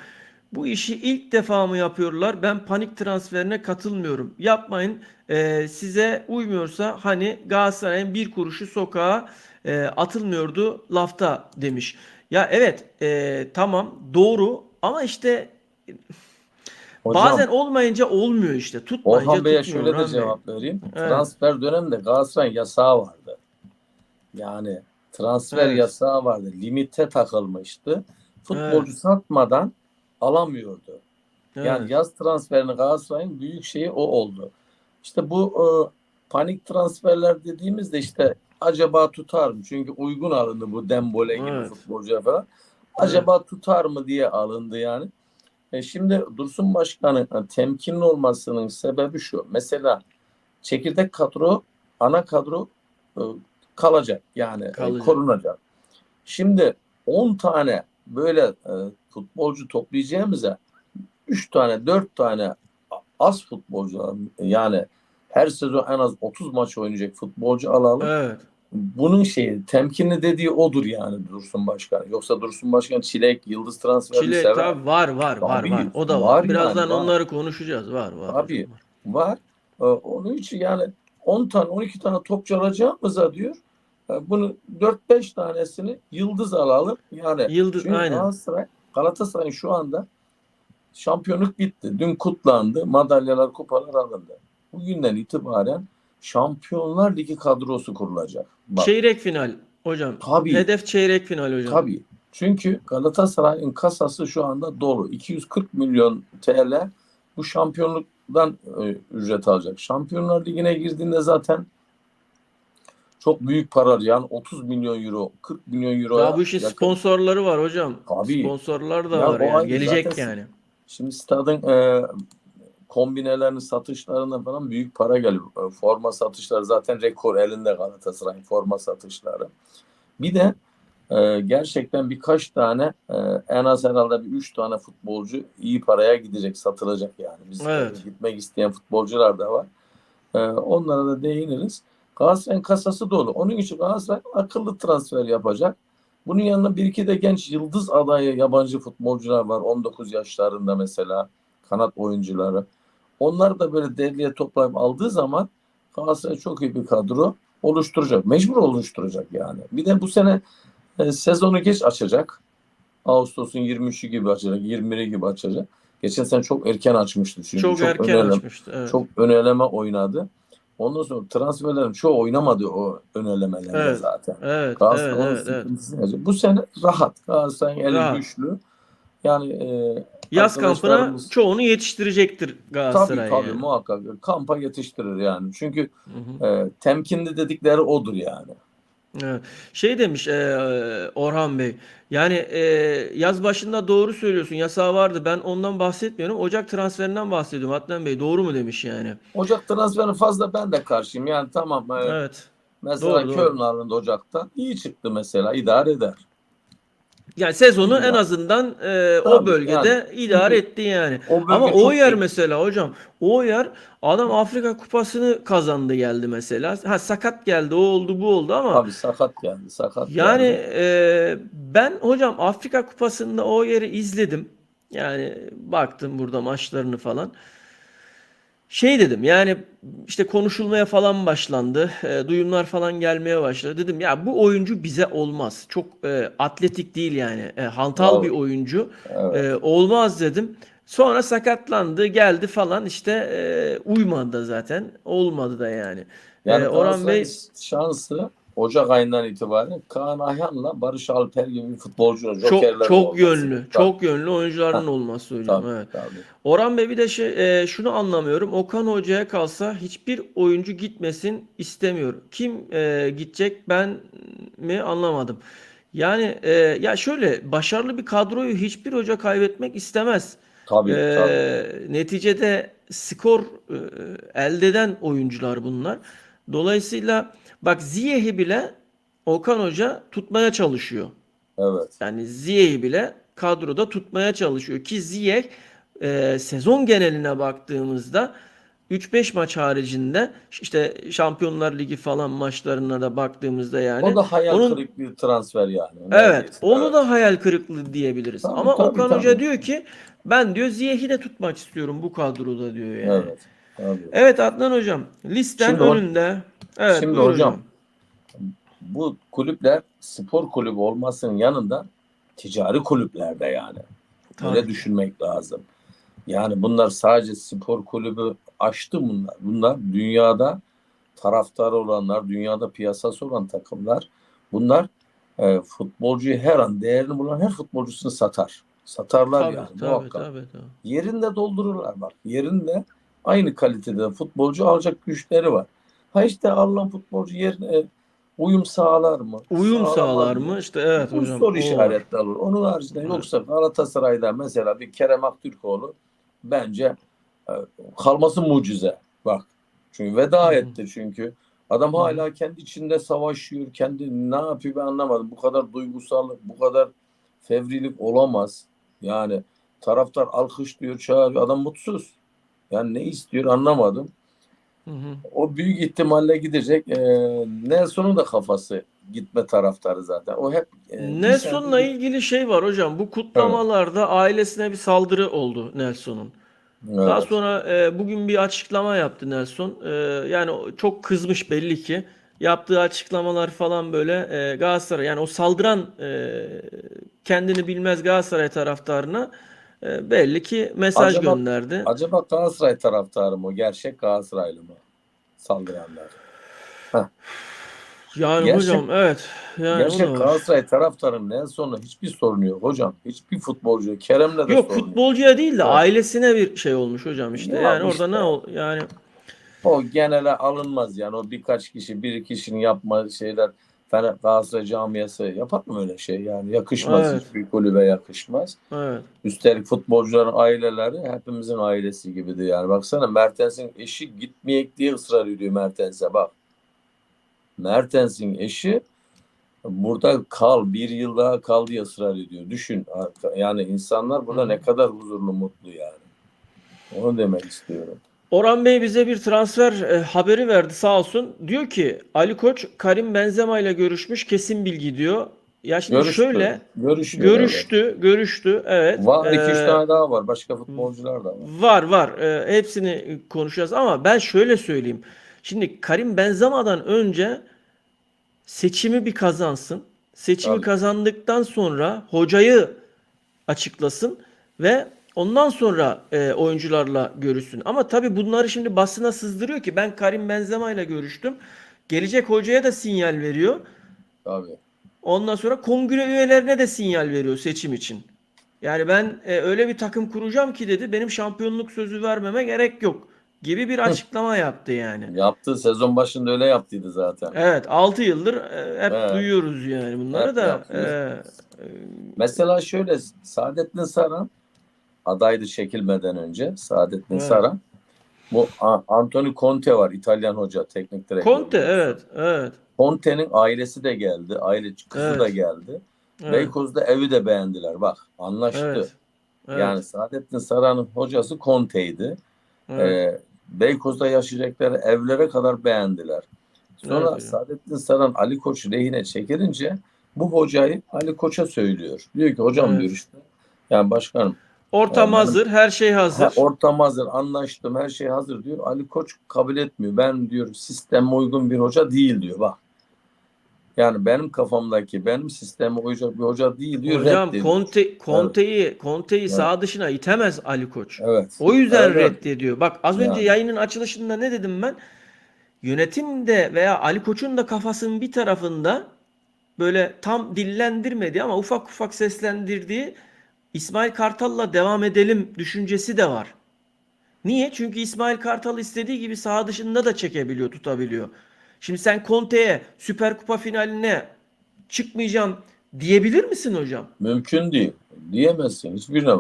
Bu işi ilk defa mı yapıyorlar? Ben panik transferine katılmıyorum. Yapmayın. Size uymuyorsa hani Galatasaray'ın bir kuruşu sokağa atılmıyordu lafta demiş. Ya evet tamam doğru ama işte bazen Hocam olmayınca olmuyor işte. Tutmayınca Orhan Bey'e tutmuyor şöyle de Orhan Bey. cevap vereyim. Evet. Transfer döneminde Galatasaray yasağı vardı. Yani transfer Evet. yasağı vardı. Limite takılmıştı. Evet. Futbolcu satmadan alamıyordu. Yani Evet. yaz transferini Galatasaray'ın büyük şeyi o oldu. İşte bu panik transferler dediğimizde işte acaba tutar mı? Çünkü uygun alındı bu Dembele gibi Evet. futbolcuya falan. Evet. Acaba tutar mı diye alındı yani. Şimdi Dursun Başkan'ın temkinli olmasının sebebi şu. Mesela çekirdek kadro, ana kadro e, kalacak yani Kalacak. korunacak. Şimdi 10 tane böyle futbolcu toplayacağımıza 3 tane 4 tane az futbolcu yani her sezon en az 30 maç oynayacak futbolcu alalım. Evet. Bunun şeyi temkinli dediği odur yani Dursun Başkan. Yoksa Dursun Başkan çilek yıldız transferini Çilek sever. tabi var. Tabii O da var var. yani Birazdan var. onları konuşacağız. Var hocam Tabii var. var. Onun için yani 10 tane 12 tane topçu alacağımıza diyor. Bunu 4-5 tanesini yıldız alalım. Yani Yıldız çünkü aynen. Galatasaray'ın şu anda şampiyonluk bitti. Dün kutlandı. Madalyalar, kupalar alındı. Bugünden itibaren Şampiyonlar Ligi kadrosu kurulacak. Bak Çeyrek final hocam. tabii Hedef çeyrek final hocam. tabii. Çünkü Galatasaray'ın kasası şu anda dolu. 240 milyon TL bu şampiyonluktan ücret alacak. Şampiyonlar Ligi'ne girdiğinde zaten çok büyük paralar yani 30 milyon euro, 40 milyon Daha euroya bu işin yakın. sponsorları var hocam. Tabii. Sponsorlar da Ya var o yani. ayrı. Zaten Gelecek yani. şimdi stadın kombinelerinin satışlarına falan büyük para geliyor. Forma satışları zaten rekor elinde Galatasaray'ın forma satışları. Bir de gerçekten birkaç tane en az herhalde bir 3 tane futbolcu iyi paraya gidecek, satılacak yani. Biz Evet. gitmek isteyen futbolcular da var. Onlara da değiniriz. Galatasaray'ın kasası dolu. Onun için Galatasaray akıllı transfer yapacak. Bunun yanında bir iki de genç yıldız adayı yabancı futbolcular var. 19 yaşlarında mesela kanat oyuncuları. Onları da böyle derliye toplayıp aldığı zaman Galatasaray çok iyi bir kadro oluşturacak. Mecbur oluşturacak yani. Bir de bu sene sezonu geç açacak. Ağustos'un 23'ü gibi açacak, 21'i gibi açacak. Geçen sene çok erken açmıştı çünkü Çok erken açmıştı. Evet. çok ön eleme oynadı. Ondan sonra transferlerin çoğu oynamadı o ön elemelerde Evet. zaten. Evet. Evet. Galatasaray onun Evet. Evet. sıkıntısını yaşıyor. Bu sene rahat. Galatasaray'ın eli Rahat. güçlü. Yani Yaz kampına arkadaşlarımız çoğunu yetiştirecektir tabii Galatasaray tabii yani. muhakkak kampa yetiştirir yani. Çünkü Hı hı. temkinli dedikleri odur yani. Evet. Şey demiş Orhan Bey. Yani yaz başında doğru söylüyorsun. Yasağı vardı. Ben ondan bahsetmiyorum. Ocak transferinden bahsediyorum. Adnan Bey doğru mu demiş yani. Ocak transferine fazla ben de karşıyım. Yani tamam Evet. mesela Doğru doğru. Köln alındı Ocak'ta. İyi çıktı mesela. İdare eder. Yani sezonu en İlla. azından o Tabii yani. bölgede idare Çünkü etti yani. o Ama bölge o çok yer mesela hocam. O yer adam Afrika Kupası'nı kazandı geldi mesela. Ha sakat geldi o oldu bu oldu ama tabii sakat geldi. Sakat yani geldi. ben hocam Afrika Kupası'nda o yeri izledim. Yani baktım burada maçlarını falan. Şey dedim yani işte konuşulmaya falan başlandı. Duyumlar falan gelmeye başladı. Dedim ya bu oyuncu bize olmaz. Çok atletik değil yani. Hantal bir Vallahi, oyuncu. evet. Olmaz dedim. Sonra sakatlandı, geldi falan işte uymadı da zaten. Olmadı da yani. Yani Orhan Galatasaray'ın Bey şansı Ocak ayından itibaren Kaan Ayhan'la Barış Alper gibi bir futbolcunun çok jokerlerin çok olması. yönlü, Tabii. çok yönlü oyuncuların Heh, olması hocam. tabii. Evet. Tabii. Orhan Bey bir de şunu anlamıyorum. Okan Hoca'ya kalsa hiçbir oyuncu gitmesin istemiyor. Kim gidecek ben mi anlamadım. Yani ya şöyle başarılı bir kadroyu hiçbir hoca kaybetmek istemez. Tabii. Tabii. Neticede skor elde eden oyuncular bunlar. Dolayısıyla bak Ziyech'i bile Okan Hoca tutmaya çalışıyor. Evet. Yani Ziyech'i bile kadroda tutmaya çalışıyor ki Ziyech sezon geneline baktığımızda 3-5 maç haricinde işte Şampiyonlar Ligi falan maçlarına da baktığımızda O yani da hayal onun kırıklığı transfer yani evet neredeyse. onu Evet. da hayal kırıklığı diyebiliriz. Tabii Ama tabii Okan Hoca tabii. diyor ki ben diyor Ziyech'i de tutmak istiyorum bu kadroda diyor yani. Evet. Tabii. Evet Adnan hocam listen Şimdi o önünde. Evet şimdi buyur hocam hocam. bu kulüpler spor kulübü olmasının yanında ticari kulüplerde yani. Böyle Tabii ki. düşünmek lazım. Yani bunlar sadece spor kulübü açtı bunlar. Bunlar dünyada taraftarı olanlar, dünyada piyasası olan takımlar. Bunlar futbolcuyu her an değerini bulan her futbolcusunu satar. Satarlar Tabii yani tabii muhakkak. tabii tabii. Yerinde doldururlar bak. Yerinde aynı kalitede futbolcu alacak güçleri var. Ha işte alınan futbolcu yerine uyum sağlar mı? Uyum Sağlamaz sağlar mı? mı? İşte evet Bu hocam soru o var. işaretli olur. Onun haricinde Evet. yoksa Galatasaray'da mesela bir Kerem Aktürkoğlu bence e, kalması mucize. Bak. Çünkü Hı veda hı. etti çünkü. Adam Hı hı. hala kendi içinde savaşıyor. Kendi ne yapıyor ben anlamadım. Bu kadar duygusal, bu kadar fevrilik olamaz. Yani taraftar alkışlıyor, çağırıyor. Adam mutsuz. Yani ne istiyor anlamadım. Hı hı. O büyük ihtimalle gidecek. Nelson'un da kafası gitme taraftarı zaten. O hep bir Nelson'la senedir ilgili şey var hocam. Bu evet, kutlamalarda ailesine bir saldırı oldu Nelson'un. Daha evet. sonra bugün bir açıklama yaptı Nelson. Yani çok kızmış belli ki. Yaptığı açıklamalar falan böyle Galatasaray yani o saldıran kendini bilmez Galatasaray taraftarına belli ki mesaj Acaba gönderdi. acaba Galatasaray taraftarı mı? O gerçek Galatasaraylı mı? Saldıranlar. Heh. Yani Gerçek hocam evet yani o da gerçek var. Galatasaray taraftarının Nelson'la hiçbir sorunu yok hocam. Hiçbir futbolcu. Kerem'le de Yok sorunu yok. futbolcuya değil de Evet. ailesine bir şey olmuş hocam işte. Ya Yani orada ne işte ol yani o genele alınmaz yani o birkaç kişi bir kişinin yapma şeyler Galatasaray camiası yapar mı öyle şey yani yakışmaz evet hiçbir kulübe yakışmaz. evet. Üstelik futbolcuların aileleri hepimizin ailesi gibidir yani baksana Mertens'in eşi gitmeyek diye ısrar ediyor Mertens'e bak. Mertens'in eşi burada kal bir yıl daha kal diye ısrar ediyor. Düşün yani insanlar Hı burada hı. ne kadar huzurlu mutlu yani. Onu demek istiyorum. Orhan Bey bize bir transfer haberi verdi sağ olsun. Diyor ki Ali Koç Karim Benzema ile görüşmüş, kesin bilgi diyor. Ya şimdi Görüştü. şöyle Görüşüyor, evet. görüştü evet. Var, iki üç tane daha var. Başka futbolcular da var. Var. Hepsini konuşacağız ama ben şöyle söyleyeyim. Şimdi Karim Benzema'dan önce seçimi bir kazansın. Seçimi Tabii. kazandıktan sonra hocayı açıklasın ve ondan sonra oyuncularla görüşsün. Ama tabii bunları şimdi basına sızdırıyor ki ben Karim Benzema ile görüştüm. Gelecek hocaya da sinyal veriyor. Tabii. Ondan sonra kongre üyelerine de sinyal veriyor seçim için. Yani ben öyle bir takım kuracağım ki dedi benim şampiyonluk sözü vermeme gerek yok gibi bir açıklama yaptı yani. Yaptı. Sezon başında öyle yaptıydı zaten. Evet 6 yıldır hep Evet. duyuyoruz yani bunları Hep da. yaptı. Mesela şöyle, Saadettin Saran adaydı çekilmeden önce. Saadettin Evet. Saran. Bu Antonio Conte var, İtalyan hoca, teknik direktör Conte biliyorsun. evet. Conte'nin ailesi de geldi. Kızı da Evet. geldi. Evet. Beykoz'da evi de beğendiler. Bak, anlaştı. Evet. Evet. Yani Saadettin Saran'ın hocası Conte'ydi. Evet. Beykoz'da yaşayacakları evlere kadar beğendiler. Evet Sonra hocam. Saadettin Saran Ali Koç lehine çekilince bu hocayı Ali Koç'a söylüyor. Diyor ki hocam, diyor Evet. işte, yani başkanım, Ortam benim hazır, her şey hazır. ortam hazır, anlaştım, her şey hazır diyor. Ali Koç kabul etmiyor. Ben diyor sisteme uygun bir hoca değil diyor. Bak, yani benim kafamdaki, benim sisteme uyacak bir hoca değil diyor, Hocam reddediyor. Evet, Conte'yi evet, sağ dışına itemez Ali Koç. evet, O yüzden evet, evet. reddediyor. Bak az önce Yani yayının açılışında ne dedim ben? Yönetimde veya Ali Koç'un da kafasının bir tarafında böyle tam dillendirmedi ama ufak ufak seslendirdiği İsmail Kartal'la devam edelim düşüncesi de var. Niye? Çünkü İsmail Kartal istediği gibi saha dışında da çekebiliyor, tutabiliyor. Şimdi sen Conte'ye Süper Kupa finaline çıkmayacağım diyebilir misin hocam? mümkün değil. Diyemezsin. Hiçbirine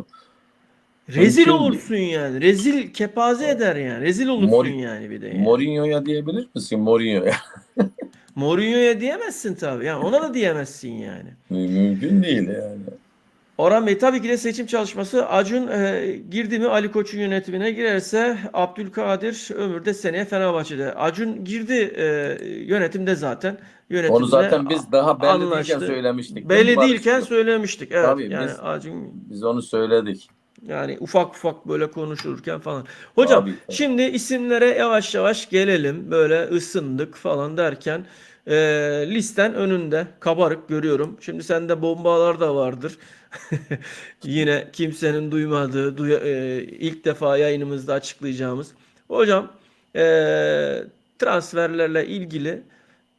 Rezil mümkün değil. olursun yani. Rezil kepaze eder yani. Rezil olursun Mor yani bir de yani. Mourinho'ya diyebilir misin? Mourinho'ya. Mourinho'ya diyemezsin tabii. Yani ona da diyemezsin yani. Mümkün değil yani. Orhan Bey tabii ki de seçim çalışması Acun girdi mi Ali Koç'un yönetimine girerse Abdülkadir Ömür de seneye Fenerbahçe'de. Acun girdi yönetimde zaten. Onu Yönetimle zaten biz daha belli değilken anlaştı. söylemiştik, değil mi Belli Barış? değilken söylemiştik. Evet Tabii yani biz Acun biz onu söyledik. yani ufak ufak böyle konuşurken falan. Hocam Tabii, tabii. şimdi isimlere yavaş yavaş gelelim. Böyle ısındık falan derken listen önünde kabarık görüyorum. Şimdi sende bombalar da vardır. Yine kimsenin duymadığı, ilk defa yayınımızda açıklayacağımız. Hocam transferlerle ilgili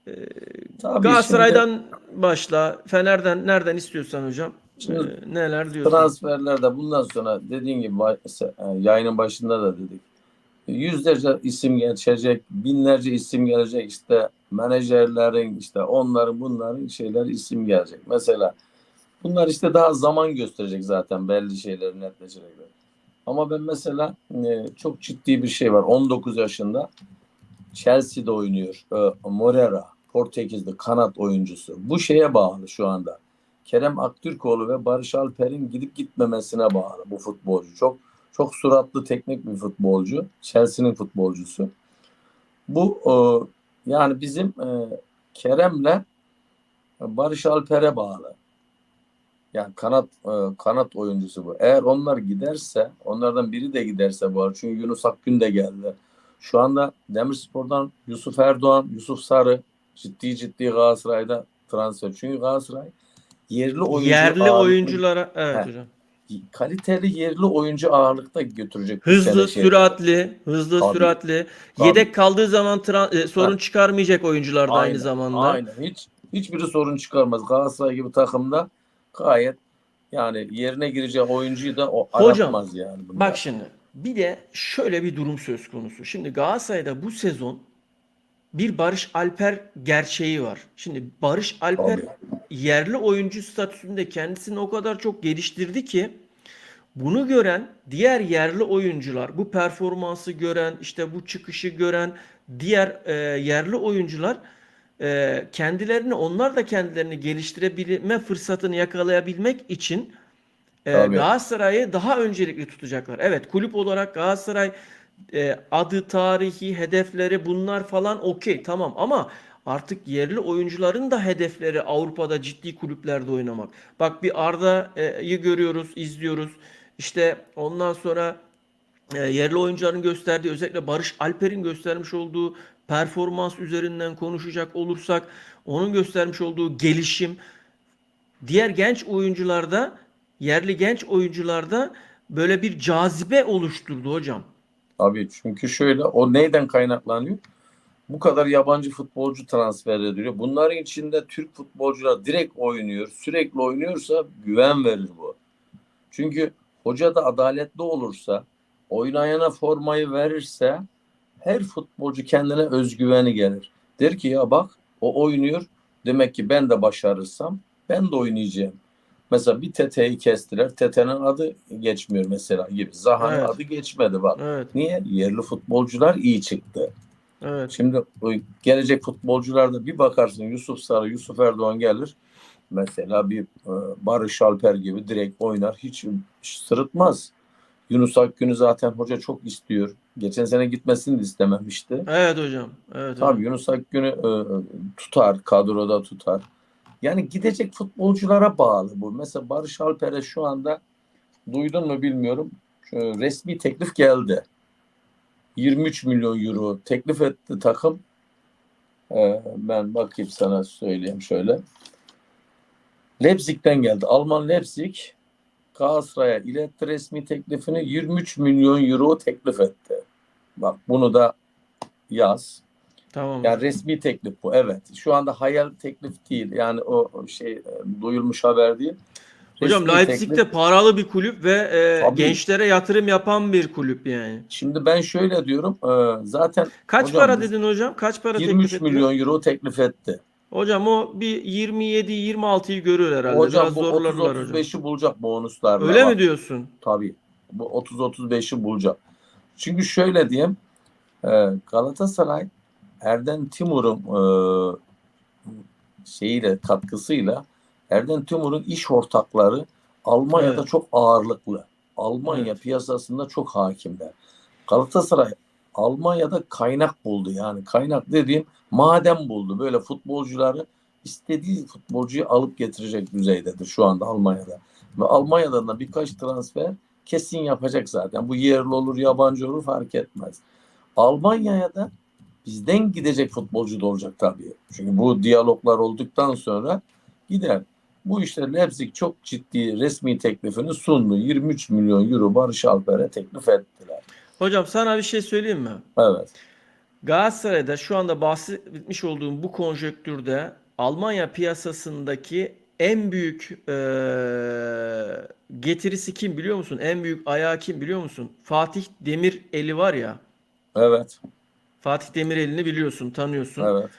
e, Tabii şimdi Galatasaray'dan başla, Fener'den nereden istiyorsan hocam. şimdi Neler diyorsun? transferlerde bundan sonra dediğin gibi yayının başında da dedik. Yüzlerce isim geçecek, binlerce isim gelecek, işte menajerlerin, işte onların bunların şeyler, isim gelecek. Mesela bunlar işte daha zaman gösterecek zaten, belli şeyleri netleşecekler. Ama ben mesela çok ciddi bir şey var. 19 yaşında Chelsea'de oynuyor. Moreira, Portekizli kanat oyuncusu. Bu şeye bağlı şu anda. Kerem Aktürkoğlu ve Barış Alper'in gidip gitmemesine bağlı bu futbolcu. Çok çok suratlı, teknik bir futbolcu. Chelsea'nin futbolcusu. Bu yani bizim Kerem'le Barış Alper'e bağlı. Yani kanat oyuncusu bu. Eğer onlar giderse, onlardan biri de giderse bu arada. Çünkü Yunus Akgün de geldi. Şu anda Demirspor'dan Yusuf Erdoğan, Yusuf Sarı ciddi Galatasaray'da transfer. Çünkü Galatasaray yerli oyuncu Yerli ağırlıklı, oyunculara evet he, hocam. kaliteli yerli oyuncu ağırlıkta götürecek bu sene Hızlı, şeyleri. hızlı, Tabii, süratli. tabii. Yedek kaldığı zaman Heh, sorun çıkarmayacak oyuncular da aynı aynen, zamanda. aynen. Hiçbiri sorun çıkarmaz. Galatasaray gibi takımda gayet, yani yerine gireceği oyuncuyu da o Hocam aratmaz yani bak bunlar. şimdi bir de şöyle bir durum söz konusu. Şimdi Galatasaray'da bu sezon bir Barış Alper gerçeği var. Şimdi Barış Alper Tabii. yerli oyuncu statüsünde kendisini o kadar çok geliştirdi ki bunu gören diğer yerli oyuncular, bu performansı gören, işte bu çıkışı gören diğer yerli oyuncular onlar da kendilerini geliştirebilme fırsatını yakalayabilmek için Tabii. Galatasaray'ı daha öncelikli tutacaklar. Evet, kulüp olarak Galatasaray Adı, tarihi, hedefleri bunlar falan okey tamam ama artık yerli oyuncuların da hedefleri Avrupa'da ciddi kulüplerde oynamak. Bak bir Arda'yı görüyoruz, izliyoruz. İşte ondan sonra yerli oyuncuların gösterdiği özellikle Barış Alper'in göstermiş olduğu performans üzerinden konuşacak olursak onun göstermiş olduğu gelişim diğer genç oyuncularda yerli genç oyuncularda böyle bir cazibe oluşturdu hocam. Tabii çünkü şöyle o neyden kaynaklanıyor? Bu kadar yabancı futbolcu transfer ediliyor. Bunların içinde Türk futbolcular direkt oynuyor, sürekli oynuyorsa güven verir bu. Çünkü hoca da adaletli olursa, oynayana formayı verirse her futbolcu kendine özgüveni gelir. Der ki ya bak o oynuyor. Demek ki ben de başarırsam ben de oynayacağım. Mesela bir Tete'yi kestiler. Tete'nin adı geçmiyor mesela gibi. Zaha'nın Evet. adı geçmedi bak. Evet. Niye? Yerli futbolcular iyi çıktı. Evet. Şimdi o gelecek futbolcularda bir bakarsın Yusuf Sarı, Yusuf Erdoğan gelir. Mesela bir Barış Alper gibi direkt oynar. Hiç sırıtmaz. Yunus Akgün'ü zaten hoca çok istiyor. Geçen sene gitmesini de istememişti. Evet hocam. Evet Tabii hocam. Yunus Akgün'ü tutar, kadroda tutar. Yani gidecek futbolculara bağlı bu. Mesela Barış Alper'e şu anda duydun mu bilmiyorum. Resmi teklif geldi. 23 milyon euro teklif etti takım. Ben bakayım sana söyleyeyim şöyle. Leipzig'ten geldi. Alman Leipzig Galatasaray'a iletti resmi teklifini 23 milyon euro teklif etti. Bak bunu da yaz. Tamam Yani hocam. resmi teklif bu. Evet. Şu anda hayal teklif değil. Yani o şey duyulmuş haber değil. Hocam Resmi Leipzig teklif. de paralı bir kulüp ve Tabii. gençlere yatırım yapan bir kulüp yani. Şimdi ben şöyle diyorum. Zaten Kaç hocam para biz dedin hocam? Kaç para teklif 23 ettiler? milyon euro teklif etti. Hocam o bir 27-26'yı görür herhalde. Hocam Biraz bu zorlarlar hocam. 30-35'i bulacak bonuslarla Öyle mi bak. diyorsun? Tabii. Bu 30-35'i bulacak. Çünkü şöyle diyeyim. Galatasaray Erden Timur'un şeyiyle katkısıyla Erden Timur'un iş ortakları Almanya'da Evet. çok ağırlıklı. Almanya Evet. piyasasında çok hakimler. Galatasaray Almanya'da kaynak buldu. Yani kaynak dediğim maden buldu. Böyle futbolcuları istediği futbolcuyu alıp getirecek düzeydedir şu anda Almanya'da. Ve Almanya'dan da birkaç transfer kesin yapacak zaten. Bu yerli olur, yabancı olur fark etmez. Almanya'ya da bizden gidecek futbolcu da olacak tabii. Çünkü bu diyaloglar olduktan sonra gider. Bu işte Leipzig çok ciddi resmi teklifini sundu. 23 milyon euro Barış Alper'e teklif ettiler. Hocam sana bir şey söyleyeyim mi? Evet. Galatasaray'da şu anda bahsetmiş olduğum bu konjonktürde Almanya piyasasındaki en büyük getirisi kim biliyor musun? En büyük ayağı kim biliyor musun? Fatih Demireli var ya. Evet. Fatih Demirel'ini biliyorsun, tanıyorsun. Evet.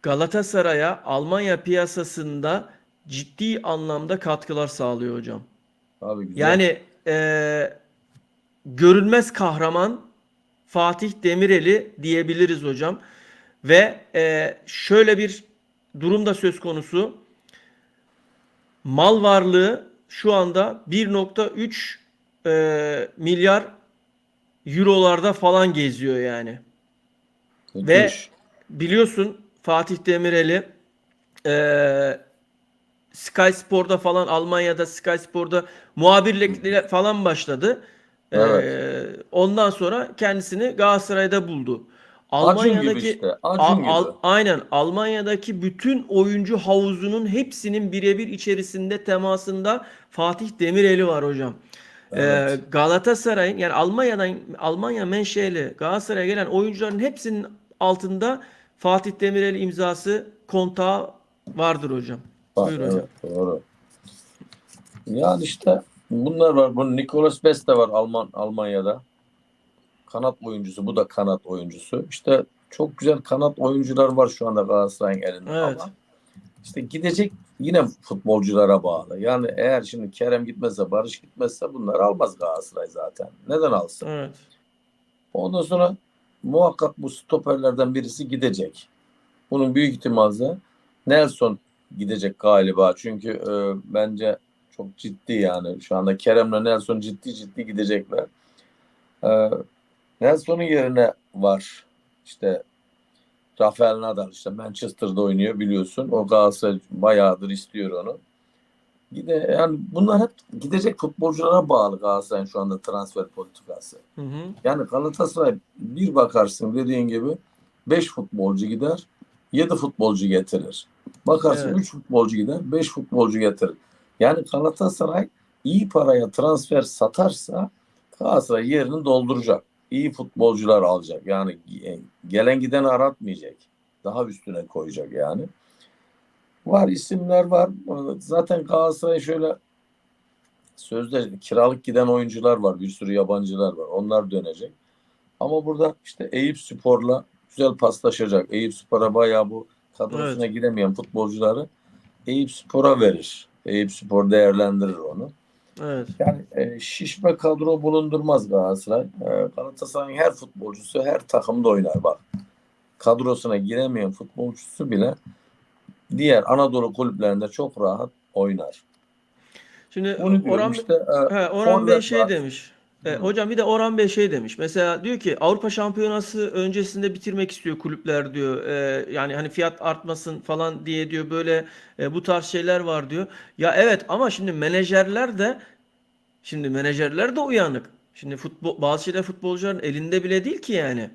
Galatasaray'a Almanya piyasasında ciddi anlamda katkılar sağlıyor hocam. Abi güzel. Yani görünmez kahraman Fatih Demireli diyebiliriz hocam. Ve şöyle bir durum da söz konusu. Mal varlığı şu anda 1,3 milyar eurolarda falan geziyor yani. Ve Müthiş. biliyorsun Fatih Demireli e, Sky Spor'da falan Almanya'da Sky Spor'da muhabirlikle falan başladı. Evet. Ondan sonra kendisini Galatasaray'da buldu. Acun gibi Almanya'daki işte. Acun gibi. aynen Almanya'daki bütün oyuncu havuzunun hepsinin birebir içerisinde temasında Fatih Demireli var hocam. Evet. Galatasaray'ın yani Almanya menşeli Galatasaray'a gelen oyuncuların hepsinin altında Fatih Demireli imzası kontağı vardır hocam. Bak Buyur hocam. evet doğru. Yani işte bunlar var. Bu Nicolas Beste var Almanya'da. Kanat oyuncusu. Bu da kanat oyuncusu. İşte çok güzel kanat oyuncular var şu anda Galatasaray'ın elinde Evet. ama işte gidecek yine futbolculara bağlı. Yani eğer şimdi Kerem gitmezse, Barış gitmezse bunları almaz Galatasaray zaten. Neden alsın? Evet. Ondan sonra muhakkak bu stoperlerden birisi gidecek. Bunun büyük ihtimalle Nelson gidecek galiba. Çünkü bence çok ciddi yani. Şu anda Kerem'le Nelson ciddi ciddi gidecekler. E, Nelson'un yerine var. İşte Rafael Nadal işte Manchester'da oynuyor biliyorsun. O Galatasaray bayağıdır istiyor onu. Yani bunlar hep gidecek futbolculara bağlı Galatasaray'ın şu anda transfer politikası. Hı hı. Yani Galatasaray bir bakarsın dediğin gibi 5 futbolcu gider, 7 futbolcu getirir. Bakarsın Evet. 3 futbolcu gider, 5 futbolcu getirir. Yani Galatasaray iyi paraya transfer satarsa Galatasaray yerini dolduracak. İyi futbolcular alacak. Yani gelen giden aratmayacak. Daha üstüne koyacak yani. Var isimler var. Zaten Galatasaray şöyle sözde kiralık giden oyuncular var. Bir sürü yabancılar var. Onlar dönecek. Ama burada işte Eyüpspor'la güzel paslaşacak. Eyüpspor'a bayağı bu kadrosuna Evet. giremeyen futbolcuları Eyüpspor'a verir. Eyüpspor değerlendirir onu. Evet. Yani şişme kadro bulundurmaz Galatasaray. Galatasaray'ın her futbolcusu her takımda oynar bak. Kadrosuna giremeyen futbolcusu bile diğer Anadolu kulüplerinde çok rahat oynar. Şimdi Onu diyorum işte Orhan Bey forvet şey var. demiş. Hı, Hocam bir de Orhan Bey şey demiş. Mesela diyor ki Avrupa Şampiyonası öncesinde bitirmek istiyor kulüpler diyor. Yani hani fiyat artmasın falan diye diyor böyle bu tarz şeyler var diyor. Ya evet ama şimdi menajerler de uyanık. Şimdi bazı şeyler futbolcuların elinde bile değil ki yani.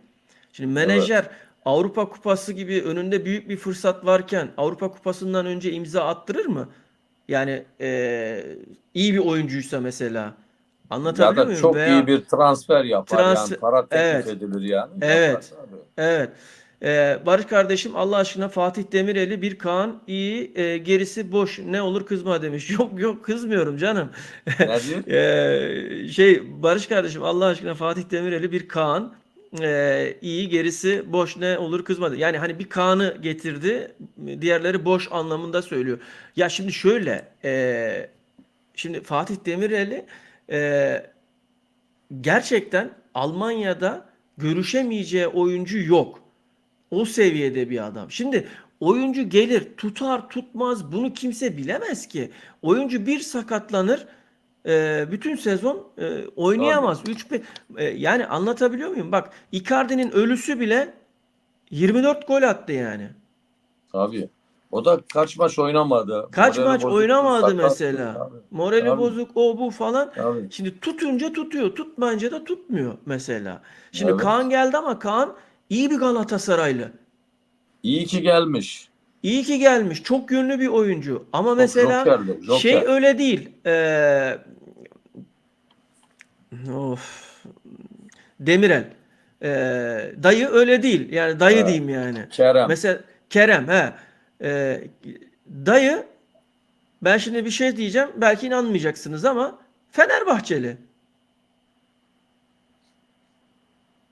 Şimdi evet. menajer Avrupa Kupası gibi önünde büyük bir fırsat varken Avrupa Kupası'ndan önce imza attırır mı? Yani iyi bir oyuncuysa mesela. Ya Anlatabiliyor da muyum? çok iyi Veya bir transfer yapar yani transfer para teklif evet. edilir yani yapar Evet. tabii. Evet. Barış kardeşim Allah aşkına Fatih Demirel'i bir Kaan iyi gerisi boş ne olur kızma demiş. Yok yok kızmıyorum canım. Nedir? Barış kardeşim Allah aşkına Fatih Demirel'i bir Kaan iyi gerisi boş ne olur kızma. Yani hani bir Kaan'ı getirdi diğerleri boş anlamında söylüyor. Ya şimdi şöyle şimdi Fatih Demirel'i e, gerçekten Almanya'da görüşemeyeceği oyuncu yok. O seviyede bir adam. Şimdi oyuncu gelir, tutar, tutmaz bunu kimse bilemez ki. Oyuncu bir sakatlanır, bütün sezon Tabii. oynayamaz. Yani anlatabiliyor muyum? Bak Icardi'nin ölüsü bile 24 gol attı yani. Tabii. O da kaç maç oynamadı. Kaç Morali maç bozuktu, oynamadı sakattı. mesela. Tabii. Morali Tabii. bozuk o bu falan. Tabii. Şimdi tutunca tutuyor, tutmayınca da tutmuyor mesela. Şimdi Kaan Evet. geldi ama Kaan iyi bir Galatasaraylı. İyi ki gelmiş. İyi ki gelmiş. Çok yönlü bir oyuncu. Ama Çok mesela jokerdir. şey Joker. öyle değil. Of. Demirel. Dayı öyle değil. Yani dayı Ha, diyeyim yani. Kerem. Mesela Kerem. Ee, Dayı ben şimdi bir şey diyeceğim. Belki inanmayacaksınız ama Fenerbahçeli.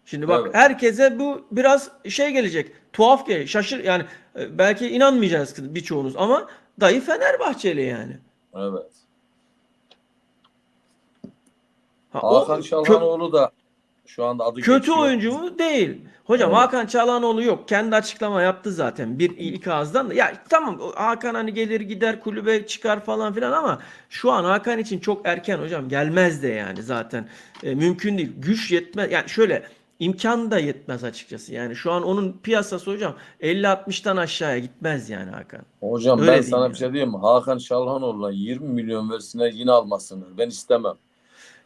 Şimdi bak Evet. herkese bu biraz şey gelecek. Tuhaf gelecek. Şaşır yani belki inanmayacaksınız birçoğunuz ama dayı Fenerbahçeli yani. Evet. Ha o Hakan Çalhanoğlu da şu anda adı kötü geçiyor. oyuncu mu? Değil. Hocam Evet. Hakan Çalhanoğlu yok. Kendi açıklama yaptı zaten. Bir ilk ağızdan da. Ya tamam Hakan hani gelir gider kulübe çıkar falan filan ama şu an Hakan için çok erken hocam. Gelmez de yani zaten. Mümkün değil. Güç yetmez. Yani şöyle imkan da yetmez açıkçası. Yani şu an onun piyasası hocam 50-60'tan aşağıya gitmez yani Hakan. Hocam ben Öyle diyeyim sana bir yani. şey diyeyim mi? Hakan Çalhanoğlu'na 20 milyon versinler yine almasınlar. Ben istemem.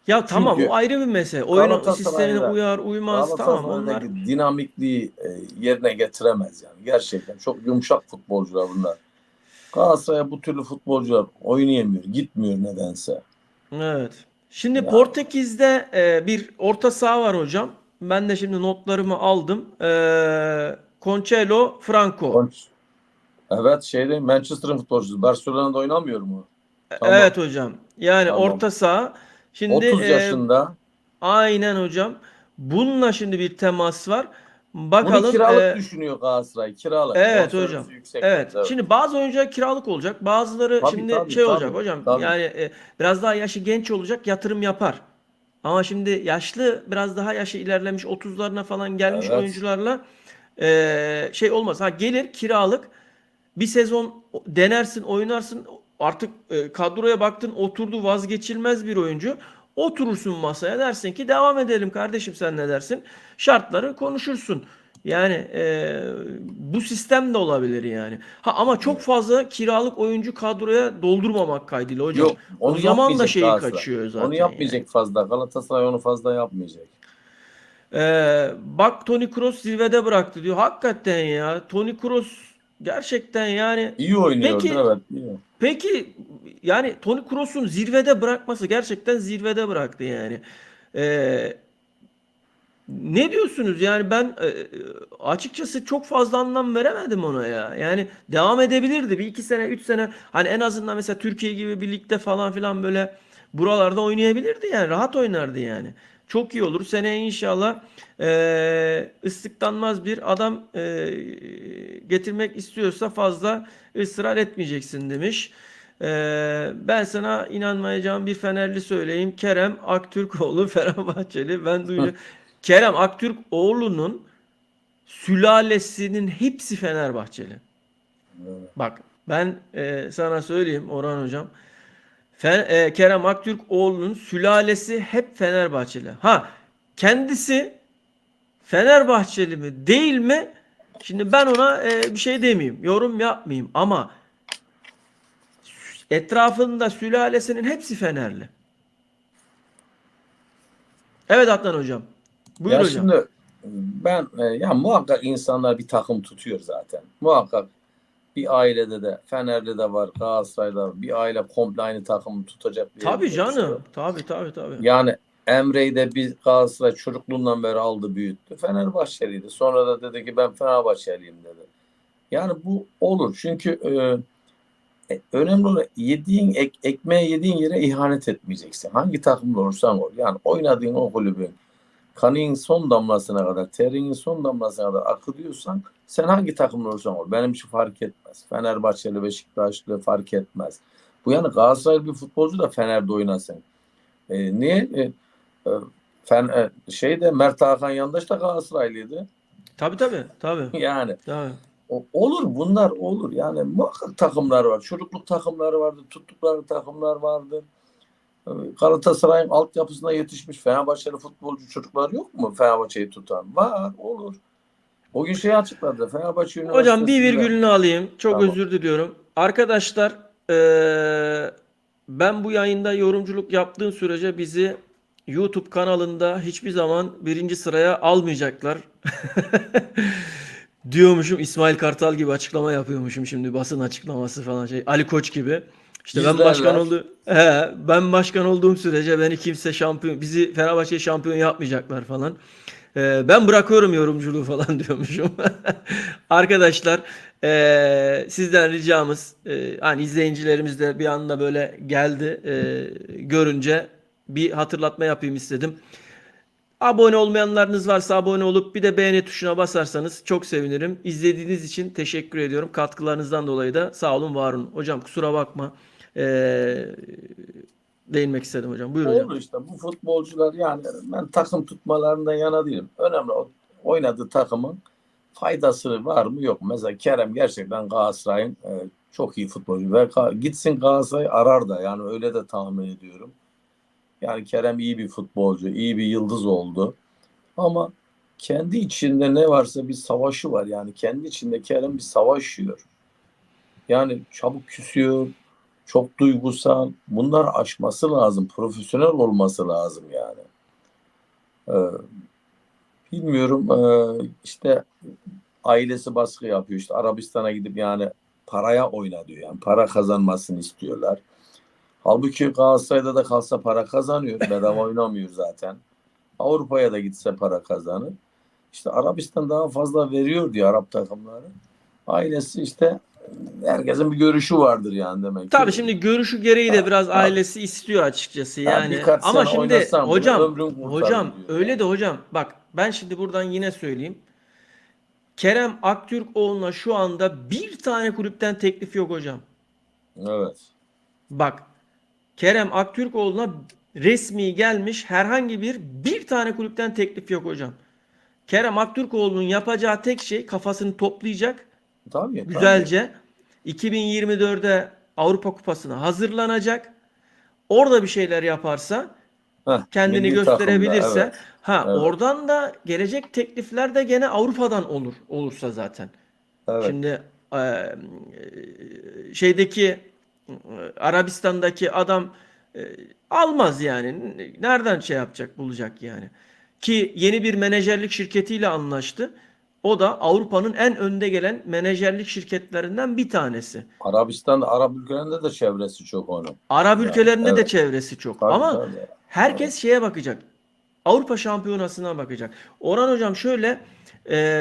Ya tamam o Çünkü ayrı bir mesele. Oyun sistemine Galatasaray'da uyar uymaz tamam onlar. Galatasaray'daki dinamikliği yerine getiremez yani. Gerçekten çok yumuşak futbolcular bunlar. Galatasaray'a bu türlü futbolcular oynayamıyor, gitmiyor nedense. Evet. Şimdi Yani Portekiz'de bir orta saha var hocam. Ben de şimdi notlarımı aldım. Concelo Franco. Konç- evet şeyde Manchester'ın futbolcusu. Barcelona'da oynamıyor mu? Tamam, Evet hocam. Yani tamam. orta saha. Şimdi 30 yaşında. aynen hocam. Bununla şimdi bir temas var. Bunu Bakalım. kiralık düşünüyor Galatasaray. Kiralık. Evet hocam. Bonservisi yüksek biraz. Evet. Evet. Şimdi bazı oyuncular kiralık olacak. Bazıları Tabii şimdi tabii şey olacak tabii. hocam. Tabii. Yani biraz daha yaşı genç olacak, yatırım yapar. Ama şimdi yaşlı, biraz daha yaşı ilerlemiş 30'larına falan gelmiş Evet. oyuncularla şey olmaz. Ha gelir kiralık bir sezon denersin, oynarsın. Artık kadroya baktın oturdu vazgeçilmez bir oyuncu. Oturursun masaya, dersin ki devam edelim kardeşim, sen ne dersin? Şartları konuşursun. Yani bu sistem de olabilir yani. Ha, ama çok Evet. fazla kiralık oyuncu kadroya doldurmamak kaydıyla hocam. Yok, O onu zaman da yapmayacak şeyi Galatasaray. kaçıyor Onu zaten yani. yapmayacak fazla. Galatasaray onu fazla yapmayacak. Bak, Toni Kroos zirvede bıraktı diyor. Hakikaten ya. Toni Kroos gerçekten yani. İyi oynuyordu, Peki evet. İyi. peki yani Toni Kroos'un zirvede bırakması, gerçekten zirvede bıraktı yani. Ee, Ne diyorsunuz? Yani ben açıkçası çok fazla anlam veremedim ona ya. Yani devam edebilirdi. Bir iki sene, üç sene, hani en azından mesela Türkiye gibi bir ligde falan filan böyle buralarda oynayabilirdi yani. Rahat oynardı yani. Çok iyi olur. Seneye inşallah ıslıklanmaz bir adam getirmek istiyorsa fazla ısrar etmeyeceksin demiş. Ben sana inanmayacağım bir Fenerli söyleyeyim. Kerem Aktürkoğlu Fenerbahçeli. Ben duyunca Kerem Aktürkoğlu'nun sülalesinin hepsi Fenerbahçeli. Evet. Bak, ben sana söyleyeyim Orhan hocam. Kerem Aktürkoğlu'nun sülalesi hep Fenerbahçeli. Ha, kendisi Fenerbahçeli mi değil mi? Şimdi ben ona bir şey demeyeyim. Yorum yapmayayım ama etrafında sülalesinin hepsi Fenerli. Evet Adnan hocam. Buyur Ya hocam. şimdi ben ya muhakkak insanlar bir takım tutuyor zaten. Muhakkak bir ailede de Fener'de de var, Galatasaray'da var. Bir aile komple aynı takımı tutacak diye Tabii bir şey yok. canım. Tabii tabii tabii. Yani Emre'yi de bir Galatasaray çocukluğundan beri aldı büyüttü. Fenerbahçeliydi. Sonra da dedi ki ben Fenerbahçeliyim dedi. Yani bu olur. Çünkü önemli olan ekmeği yediğin yere ihanet etmeyeceksin. Hangi takımda olursan ol. Yani oynadığın o kulübün kanının son damlasına kadar, terinin son damlasına kadar akıtıyorsan sen hangi takımda olursan ol. Benim için fark etmez. Fenerbahçeli, Beşiktaşlı fark etmez. Bu yani Galatasaraylı bir futbolcu da Fener'de oynasın. Niye? Şeyde Mert Hakan Yandaş da Galatasaraylıydı. Tabii tabii tabii. Yani Tabii. olur, bunlar olur. Yani muhakkak takımlar var. Çocukluk takımları vardı. Tuttukları takımlar vardı. Galatasaray'ın altyapısına yetişmiş Fenerbahçeli futbolcu çocuklar yok mu? Fenerbahçe'yi tutan. Var, olur. O gün şey açıkladı. Fenerbahçe Hocam bir Üniversitesi'nde virgülünü alayım. Çok tamam. özür diliyorum. Arkadaşlar, ben bu yayında yorumculuk yaptığım sürece bizi YouTube kanalında hiçbir zaman birinci sıraya almayacaklar. Diyormuşum, İsmail Kartal gibi açıklama yapıyormuşum şimdi, basın açıklaması falan, şey, Ali Koç gibi. İşte İzlerler. ben başkan olduğum sürece beni kimse şampiyon, bizi Fenerbahçe'yi şampiyon yapmayacaklar falan. Ben bırakıyorum yorumculuğu falan diyormuşum. Arkadaşlar, sizden ricamız, hani izleyicilerimiz de bir anda böyle geldi, görünce bir hatırlatma yapayım istedim. Abone olmayanlarınız varsa abone olup bir de beğeni tuşuna basarsanız çok sevinirim. İzlediğiniz için teşekkür ediyorum. Katkılarınızdan dolayı da sağ olun, var olun. Hocam kusura bakma. Ee, Değinmek istedim hocam. Buyur hocam. Oldu işte bu futbolcular yani ben takım tutmalarından yana değilim. Önemli oynadığı takımın faydası var mı yok mu? Mesela Kerem gerçekten Galatasaray'ın çok iyi futbolcu ve gitsin Galatasaray arar da yani öyle de tahmin ediyorum. Yani Kerem iyi bir futbolcu, iyi bir yıldız oldu. Ama kendi içinde ne varsa bir savaşı var. Yani kendi içinde Kerem bir savaşıyor. Yani çabuk küsüyor, çok duygusal. Bunlar aşması lazım. Profesyonel olması lazım yani. Ee, bilmiyorum. İşte ailesi baskı yapıyor. İşte Arabistan'a gidip yani paraya oyna diyor. Yani para kazanmasını istiyorlar. Halbuki Galatasaray'da da kalsa para kazanıyor. Bedava oynamıyor zaten. Avrupa'ya da gitse para kazanır. İşte Arabistan daha fazla veriyor diyor Arap takımları. Ailesi işte herkesin bir görüşü vardır yani demek Tabii, ki. şimdi görüşü gereği de Ha, biraz tabii. ailesi istiyor açıkçası Ha, yani. birkaç Ama sene şimdi oynasan bile hocam, ömrün kurtarır hocam diyor öyle yani. de hocam, bak ben şimdi buradan yine söyleyeyim. Kerem Aktürkoğlu'na şu anda bir tane kulüpten teklif yok hocam. Evet. Bak, Kerem Aktürkoğlu'na resmi gelmiş herhangi bir tane kulüpten teklif yok hocam. Kerem Aktürkoğlu'nun yapacağı tek şey, kafasını toplayacak Tabii tabii. güzelce. 2024'de Avrupa Kupası'na hazırlanacak. Orada bir şeyler yaparsa Heh, kendini milli takımda gösterebilirse, evet. ha Evet. oradan da gelecek teklifler de gene Avrupa'dan olursa zaten. Evet. Şimdi şeydeki Arabistan'daki adam e, almaz yani. Nereden şey yapacak, bulacak yani. Ki yeni bir menajerlik şirketiyle anlaştı. O da Avrupa'nın en önde gelen menajerlik şirketlerinden bir tanesi. Arabistan'da, Arap ülkelerinde de çevresi çok onun. Arap Yani ülkelerinde de evet. çevresi çok. Tabii Ama tabii. Evet. herkes şeye bakacak. Avrupa Şampiyonası'na bakacak. Orhan hocam şöyle,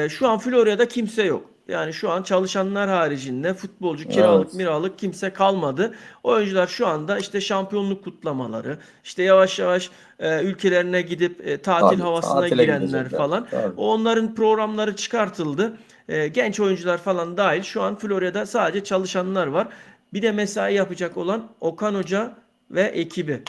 şu an Florya'da kimse yok. Yani şu an çalışanlar haricinde futbolcu, kiralık Evet. miralık kimse kalmadı. Oyuncular şu anda işte şampiyonluk kutlamaları, işte yavaş yavaş ülkelerine gidip tatil Tabii. havasına Tatile girenler gidecekler. falan. Tabii. Onların programları çıkartıldı. Genç oyuncular falan dahil şu an Florya'da sadece çalışanlar var. Bir de mesai yapacak olan Okan Hoca ve ekibi.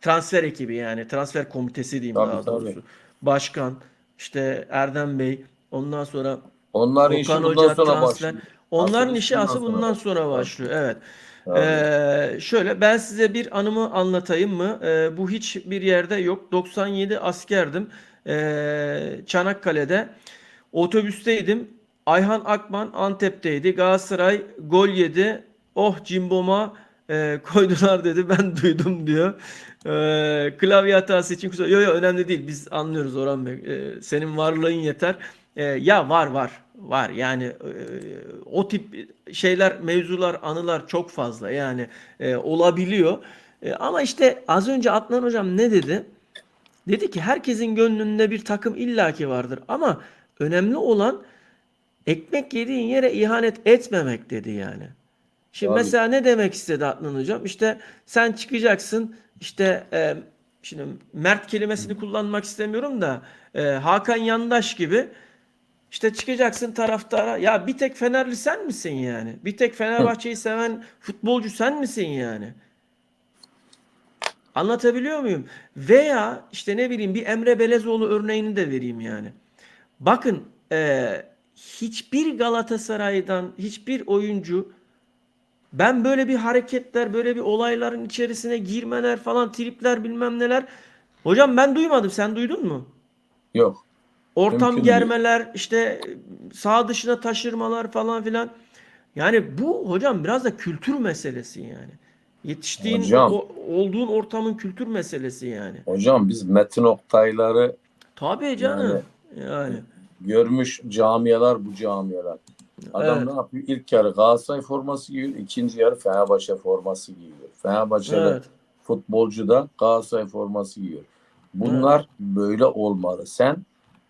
Transfer ekibi, yani transfer komitesi diyeyim Tabii daha tabii. doğrusu. Başkan, işte Erdem Bey, ondan sonra Onların işi Okan bundan Hoca sonra transfer. başlıyor. Asıl Onların iş işi bundan asıl sonra bundan başlıyor. sonra Tabii. başlıyor. Evet. Tabii. Şöyle ben size bir anımı anlatayım mı? Bu hiçbir yerde yok. 97 askerdim. Çanakkale'de. Otobüsteydim. Ayhan Akman Antep'teydi. Galatasaray gol yedi. Oh cimboma koydular dedi. Ben duydum diyor. Klavye hatası için kusura. Yok yok, önemli değil. Biz anlıyoruz Orhan Bey. Senin varlığın yeter. Ya var yani, o tip şeyler, mevzular, anılar çok fazla yani, olabiliyor. Ama işte az önce Adnan hocam ne dedi? Dedi ki herkesin gönlünde bir takım illaki vardır ama önemli olan ekmek yediğin yere ihanet etmemek dedi yani. Şimdi Tabii. mesela ne demek istedi Adnan hocam? İşte sen çıkacaksın, işte şimdi Mert kelimesini kullanmak istemiyorum da Hakan Yandaş gibi işte çıkacaksın taraftara. Ya bir tek Fenerli sen misin yani? Bir tek Hı. Fenerbahçe'yi seven futbolcu sen misin yani? Anlatabiliyor muyum? Veya işte ne bileyim, bir Emre Belezoğlu örneğini de vereyim yani. Bakın, hiçbir Galatasaray'dan hiçbir oyuncu, ben böyle bir hareketler, böyle bir olayların içerisine girmeler falan, tripler bilmem neler. Hocam ben duymadım. Sen duydun mu? Yok. Ortam Mümkün değil. germeler, işte sağ dışına taşırmalar falan filan. Yani bu hocam biraz da kültür meselesi yani. Yetiştiğin, Hocam. olduğun ortamın kültür meselesi yani. Hocam biz Metin Oktayları Tabii yani canım. Yani görmüş camialar bu camialar. Adam ne evet. yapıyor? İlk yarı Galatasaray forması giyiyor. İkinci yarı Fenerbahçe forması giyiyor. Fenerbahçeli Evet. futbolcu da Galatasaray forması giyiyor. Evet. Bunlar böyle olmalı. Sen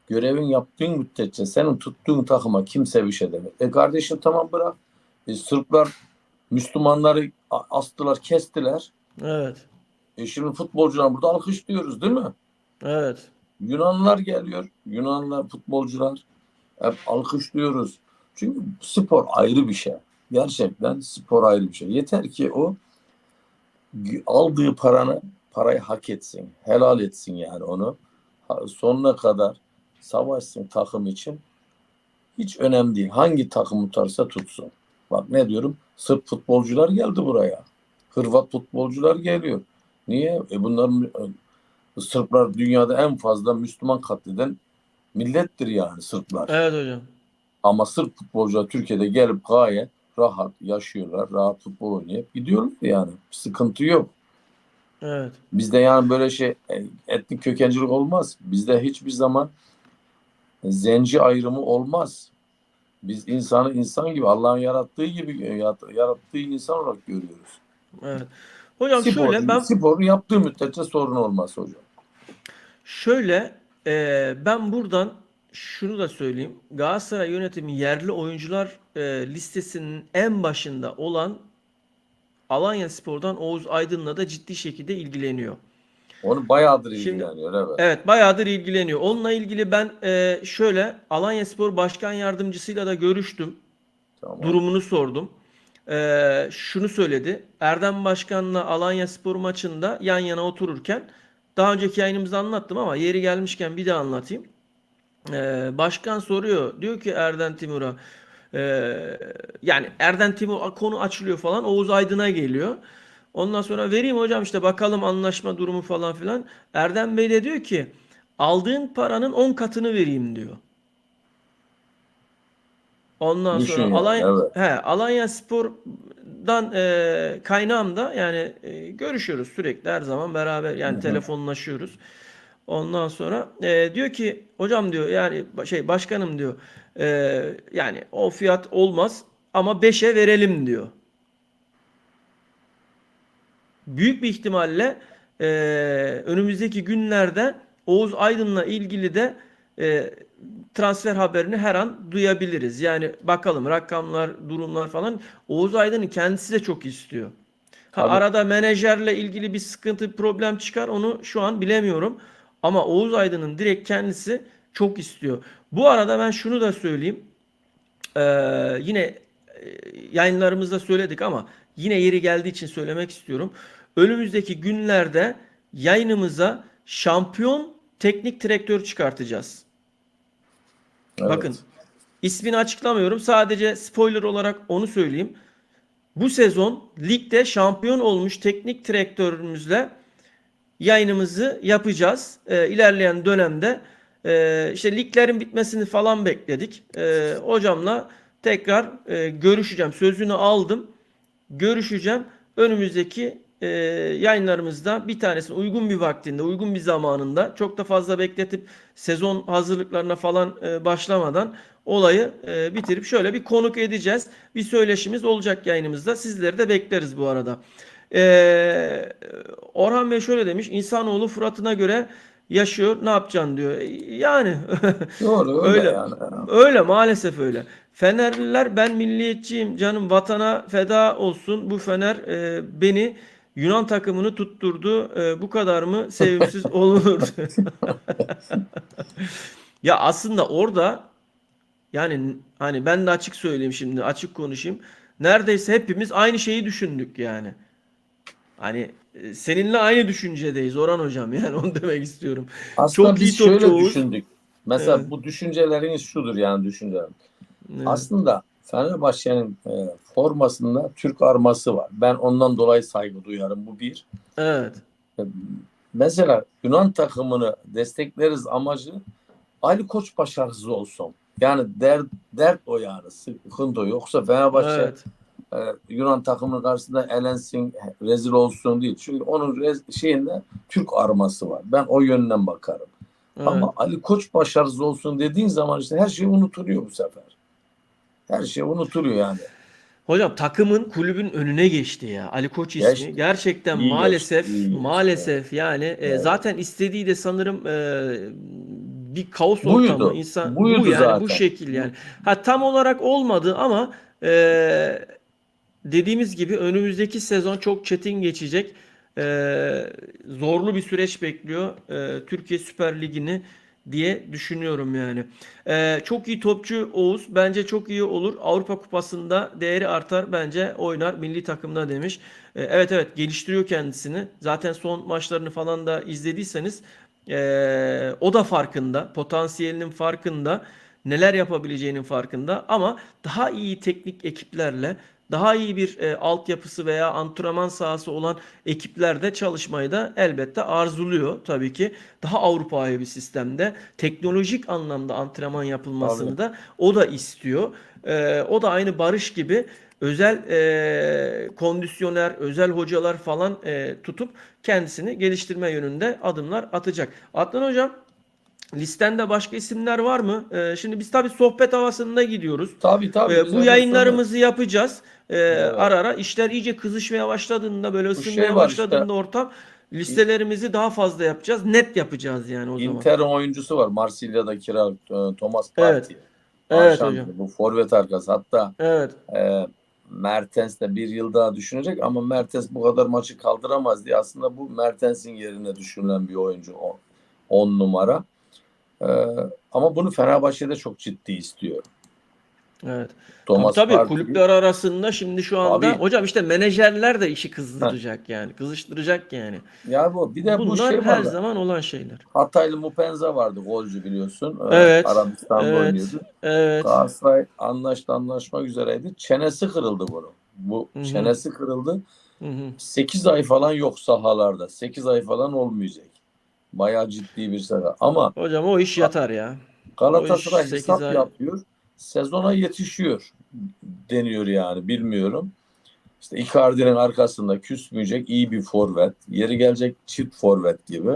görevin yaptığın müddetçe senin tuttuğun takıma kimse bir şey demez. Kardeşim tamam bırak. Sırplar Müslümanları astılar, kestiler. Evet. Şimdi futbolcular burada alkışlıyoruz değil mi? Evet. Yunanlılar geliyor. Yunanlılar futbolcular hep alkışlıyoruz. Çünkü spor ayrı bir şey. Gerçekten spor ayrı bir şey. Yeter ki o aldığı parayı hak etsin. Helal etsin yani onu. Sonuna kadar savaşsın takım için. Hiç önemli değil. Hangi takım tutarsa tutsun. Bak ne diyorum? Sırp futbolcular geldi buraya. Hırvat futbolcular geliyor. Niye? Bunların Sırplar dünyada en fazla Müslüman katleden millettir yani Sırplar. Evet hocam. Ama Sırp futbolcular Türkiye'de gelip gayet rahat yaşıyorlar. Rahat futbol oynayıp gidiyorlar yani. Sıkıntı yok. Evet. Bizde yani böyle şey etnik kökencilik olmaz. Bizde hiçbir zaman zenci ayrımı olmaz. Biz insanı insan gibi Allah'ın yarattığı gibi yarattığı insan olarak görüyoruz. Evet. Hocam şöyle ben Sporu yaptığı müddetçe sorun olmaz hocam. şöyle ben buradan şunu da söyleyeyim. Galatasaray yönetimi yerli oyuncular listesinin en başında olan Alanyaspor'dan Oğuz Aydın'la da ciddi şekilde ilgileniyor. Onu bayağıdır Şimdi ilgileniyor evet. evet, bayağıdır ilgileniyor. Onunla ilgili ben şöyle Alanyaspor Başkan Yardımcısıyla da görüştüm. Tamam. Durumunu sordum. Şunu söyledi. Erdem Başkan'la Alanyaspor maçında yan yana otururken, daha önceki yayınımızda anlattım ama yeri gelmişken bir daha anlatayım. Başkan soruyor. Diyor ki Erden Timur'a, yani Erden Timur konu açılıyor falan. Oğuz Aydın'a geliyor. Ondan sonra vereyim hocam işte bakalım anlaşma durumu falan filan. Erdem Bey de diyor ki aldığın paranın 10 katını vereyim diyor. Ondan Düşün sonra yani, evet. Alanya Spor'dan kaynağım da yani görüşüyoruz sürekli her zaman beraber Hı yani hı. telefonlaşıyoruz. Ondan sonra diyor ki hocam diyor yani başkanım diyor yani o fiyat olmaz ama 5'e verelim diyor. Büyük bir ihtimalle e, önümüzdeki günlerde Oğuz Aydın'la ilgili de e, transfer haberini her an duyabiliriz. Yani bakalım rakamlar, durumlar falan. Oğuz Aydın'ın kendisi de çok istiyor. Ha, Tabii. arada menajerle ilgili bir sıkıntı, problem çıkar onu şu an bilemiyorum. Ama Oğuz Aydın'ın direkt kendisi çok istiyor. Bu arada ben şunu da söyleyeyim. Yine yayınlarımızda söyledik ama yine yeri geldiği için söylemek istiyorum. Önümüzdeki günlerde yayınımıza şampiyon teknik direktör çıkartacağız. Bakın Evet. ismini açıklamıyorum. Sadece spoiler olarak onu söyleyeyim. Bu sezon ligde şampiyon olmuş teknik direktörümüzle yayınımızı yapacağız. İlerleyen dönemde işte liglerin bitmesini falan bekledik. Hocamla tekrar görüşeceğim. Sözünü aldım. Görüşeceğim. Önümüzdeki yayınlarımızda bir tanesini uygun bir vaktinde, uygun bir zamanında çok da fazla bekletip sezon hazırlıklarına falan başlamadan olayı bitirip şöyle bir konuk edeceğiz. Bir söyleşimiz olacak yayınımızda. Sizleri de bekleriz bu arada. E, Orhan Bey şöyle demiş. İnsanoğlu Fırat'ına göre yaşıyor. Ne yapacaksın diyor. Yani Doğru, öyle öyle. yani. Öyle maalesef öyle. Fenerliler ben milliyetçiyim canım vatana feda olsun. Bu Fener beni Yunan takımını tutturdu. Bu kadar mı sevimsiz olunur? Ya aslında orada yani hani ben de açık söyleyeyim şimdi açık konuşayım. Neredeyse hepimiz aynı şeyi düşündük yani. Hani seninle aynı düşüncedeyiz Orhan hocam yani onu demek istiyorum. Aslında Çok iyi biz topçu şöyle Oğuz. düşündük. Evet, Mesela bu düşünceleriniz şudur, yani düşüncelerim. evet, Aslında Fenerbahçe'nin formasında Türk arması var. Ben ondan dolayı saygı duyarım. Bu bir. evet, E, Mesela Yunan takımını destekleriz amacı Ali Koç başarısız olsun. Yani dert o yani. Sıkıntı o. Yoksa Fenerbahçe evet, Yunan takımının karşısında elensin, rezil olsun değil. Çünkü onun şeyinde Türk arması var. Ben o yönden bakarım. evet. Ama Ali Koç başarısız olsun dediğin zaman işte her şey unutuluyor bu sefer. Her şey unutuluyor yani. Hocam takımın kulübün önüne geçti ya. Ali Koç ismi. Geçti. Gerçekten İyi geçti. maalesef İyi geçti. Evet. maalesef yani Evet. zaten istediği de sanırım bir kaos ortamı Buydu. insan bu Buydu yani bu zaten. şekil yani. Ha tam olarak olmadı ama e, dediğimiz gibi önümüzdeki sezon çok çetin geçecek. Zorlu bir süreç bekliyor Türkiye Süper Ligi'ni diye düşünüyorum yani. Çok iyi topçu Oğuz. Bence çok iyi olur. Avrupa Kupası'nda değeri artar. Bence oynar milli takımda demiş. Evet evet geliştiriyor kendisini. Zaten son maçlarını falan da izlediyseniz o da farkında. Potansiyelinin farkında. Neler yapabileceğinin farkında. Ama daha iyi teknik ekiplerle daha iyi bir altyapısı veya antrenman sahası olan ekiplerde çalışmayı da elbette arzuluyor tabii ki. Daha Avrupa'yı bir sistemde teknolojik anlamda antrenman Tabii. yapılmasını da o da istiyor. O da aynı Barış gibi özel kondisyoner, özel hocalar falan tutup kendisini geliştirme yönünde adımlar atacak. Adnan Hocam listende başka isimler var mı? Şimdi biz tabii sohbet havasında gidiyoruz. Tabii tabii, biz Bu öyle sohbet. yayınlarımızı yapacağız. Evet. Ara ara işler iyice kızışmaya başladığında böyle Bu şey ısınmaya var işte, başladığında ortam listelerimizi daha fazla yapacağız. Net yapacağız yani o zaman. Inter'in oyuncusu var. Marsilya'da kiralık, Thomas Evet. Partey. Evet hocam. Arjantin. Bu forvet arkası. Hatta Evet. e, Mertens de bir yıl daha düşünecek ama Mertens bu kadar maçı kaldıramaz diye aslında bu Mertens'in yerine düşünülen bir oyuncu. 10 numara. E, Ama bunu Fenerbahçe'de çok ciddi istiyor. Evet. Tabii Thomas tabii Partey. kulüpler arasında şimdi şu anda Tabii. hocam işte menajerler de işi Heh. kızdıracak yani. Kızıştıracak yani. Ya bu bir de bu Bunlar şey her var. zaman olan şeyler. Hataylı Mupenza vardı, golcü biliyorsun. Evet. Arabistan'da Evet. oynuyordu. Evet. Galatasaray anlaşmak üzereydi. Çenesi kırıldı bunu. Bu Hı hı. çenesi kırıldı. Hı hı. 8 ay falan yok sahalarda. 8 ay falan olmayacak. Bayağı ciddi bir saha. Ama Hocam o iş yatar ya. O iş Galatasaray 8 hesap ay. yapıyor. Sezona yetişiyor deniyor yani bilmiyorum. İşte Icardi'nin arkasında küsmeyecek iyi bir forvet. Yeri gelecek çift forvet gibi.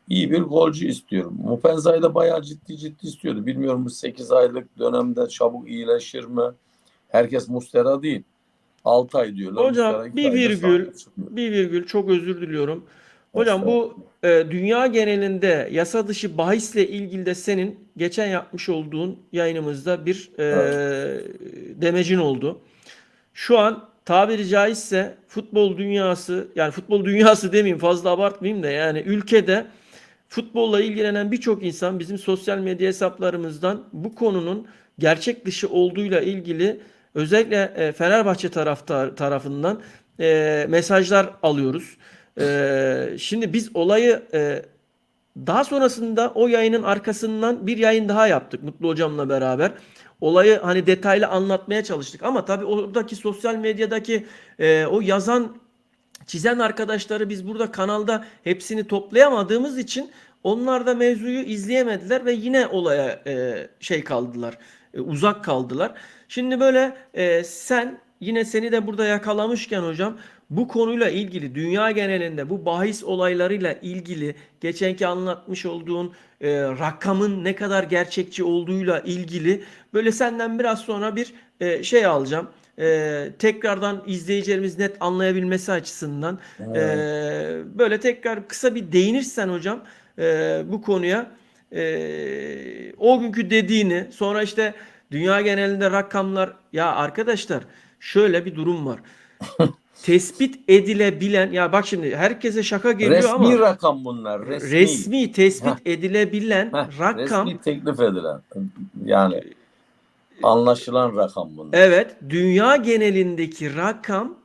İyi bir golcü istiyorum. Mupenza'yı da bayağı ciddi ciddi istiyordu. Bilmiyorum bu 8 aylık dönemde çabuk iyileşir mi? Herkes Mustera değil. 6 ay diyorlar. Hocam Mustera 2 bir ayda virgül, sahaya çıkmıyor. bir virgül çok özür diliyorum. Hocam bu Estağfurullah. dünya genelinde yasa dışı bahisle ilgili de senin geçen yapmış olduğun yayınımızda bir Evet. demecin oldu. Şu an tabiri caizse futbol dünyası, yani futbol dünyası demeyeyim, fazla abartmayayım da, yani ülkede futbolla ilgilenen birçok insan bizim sosyal medya hesaplarımızdan bu konunun gerçek dışı olduğuyla ilgili özellikle Fenerbahçe tarafından mesajlar alıyoruz. Şimdi biz olayı daha sonrasında o yayının arkasından bir yayın daha yaptık Mutlu Hocam'la beraber. Olayı hani detaylı anlatmaya çalıştık ama tabii oradaki sosyal medyadaki o yazan çizen arkadaşları biz burada kanalda hepsini toplayamadığımız için onlar da mevzuyu izleyemediler ve yine olaya şey kaldılar, uzak kaldılar. Şimdi böyle sen yine seni de burada yakalamışken hocam bu konuyla ilgili dünya genelinde bu bahis olaylarıyla ilgili geçenki anlatmış olduğun rakamın ne kadar gerçekçi olduğuyla ilgili böyle senden biraz sonra bir şey alacağım. Tekrardan izleyicilerimiz net anlayabilmesi açısından Evet. böyle tekrar kısa bir değinirsen hocam bu konuya, o günkü dediğini, sonra işte dünya genelinde rakamlar, ya arkadaşlar şöyle bir durum var. Tespit edilebilen, ya bak şimdi herkese şaka geliyor Resmi ama rakam bunlar. Resmi. resmi Heh, tespit edilebilen rakam, resmi teklif edilen. Yani anlaşılan rakam bunlar. evet, dünya genelindeki rakam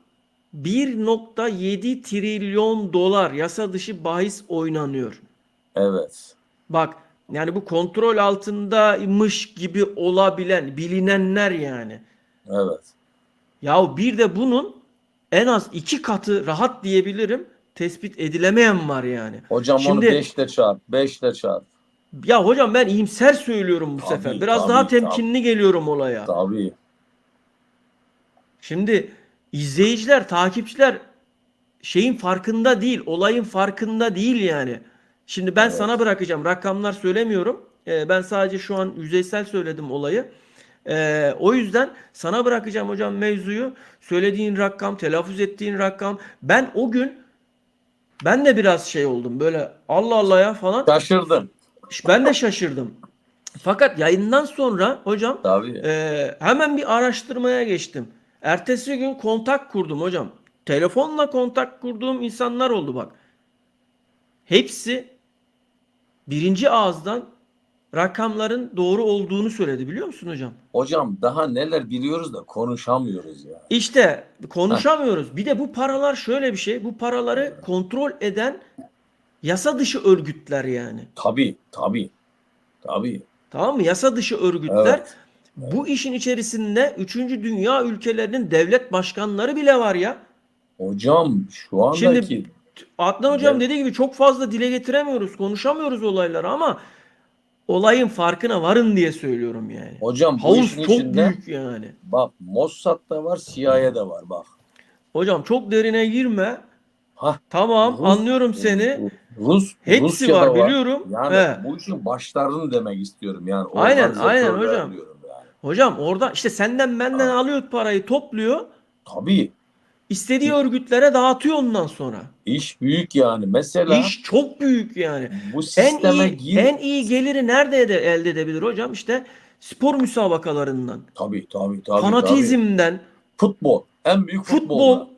1,7 trilyon dolar yasa dışı bahis oynanıyor. Evet. Bak, yani bu kontrol altındaymış gibi olabilen, bilinenler yani. Evet. Ya bir de bunun en az iki katı rahat diyebilirim tespit edilemeyen var yani. Hocam onu Şimdi 5'te çarp. 5'te çarp. ya hocam ben iyimser söylüyorum bu sefer. Tabii Biraz daha tabii tabii. temkinli geliyorum olaya. Tabii. Şimdi izleyiciler, takipçiler şeyin farkında değil, olayın farkında değil yani. Şimdi ben sana Evet. bırakacağım, rakamlar söylemiyorum. Ben sadece şu an yüzeysel söyledim olayı. O yüzden sana bırakacağım hocam mevzuyu. Söylediğin rakam, telaffuz ettiğin rakam. Ben o gün ben de biraz şey oldum, böyle Allah Allah ya falan. Şaşırdın. Ben de şaşırdım. Fakat yayından sonra hocam Tabii. hemen bir araştırmaya geçtim. Ertesi gün kontak kurdum hocam. Telefonla kontak kurduğum insanlar oldu bak. Hepsi birinci ağızdan rakamların doğru olduğunu söyledi, biliyor musun hocam? Hocam daha neler biliyoruz da konuşamıyoruz ya. İşte Heh, konuşamıyoruz. Bir de bu paralar şöyle bir şey. Bu paraları kontrol eden yasa dışı örgütler yani. tabii tabii. Tabii. Tamam mı? Yasa dışı örgütler. Evet. Bu işin içerisinde üçüncü dünya ülkelerinin devlet başkanları bile var ya. Hocam şu Şimdi andaki Adnan hocam dev- dediği gibi çok fazla dile getiremiyoruz, konuşamıyoruz olayları ama olayın farkına varın diye söylüyorum yani. hocam bu işin Havuz çok içinde büyük yani. bak Mossad da var, CIA de var bak. Hocam çok derine girme. Ha Tamam, Rus anlıyorum seni. Rusya Hepsi var da var. biliyorum. Yani He. bu işin başlarını demek istiyorum yani Aynen aynen organizatörler hocam. diyorum yani. Hocam orada işte senden benden Ha, alıyor parayı, topluyor. tabii İstediği örgütlere dağıtıyor ondan sonra. iş büyük yani. Mesela İş çok büyük yani. bu En sisteme iyi gir en iyi geliri nerede elde edebilir hocam? İşte spor müsabakalarından, tabii tabii tabii tabii. fanatizmden, Futbol en büyük futbol, futbolda.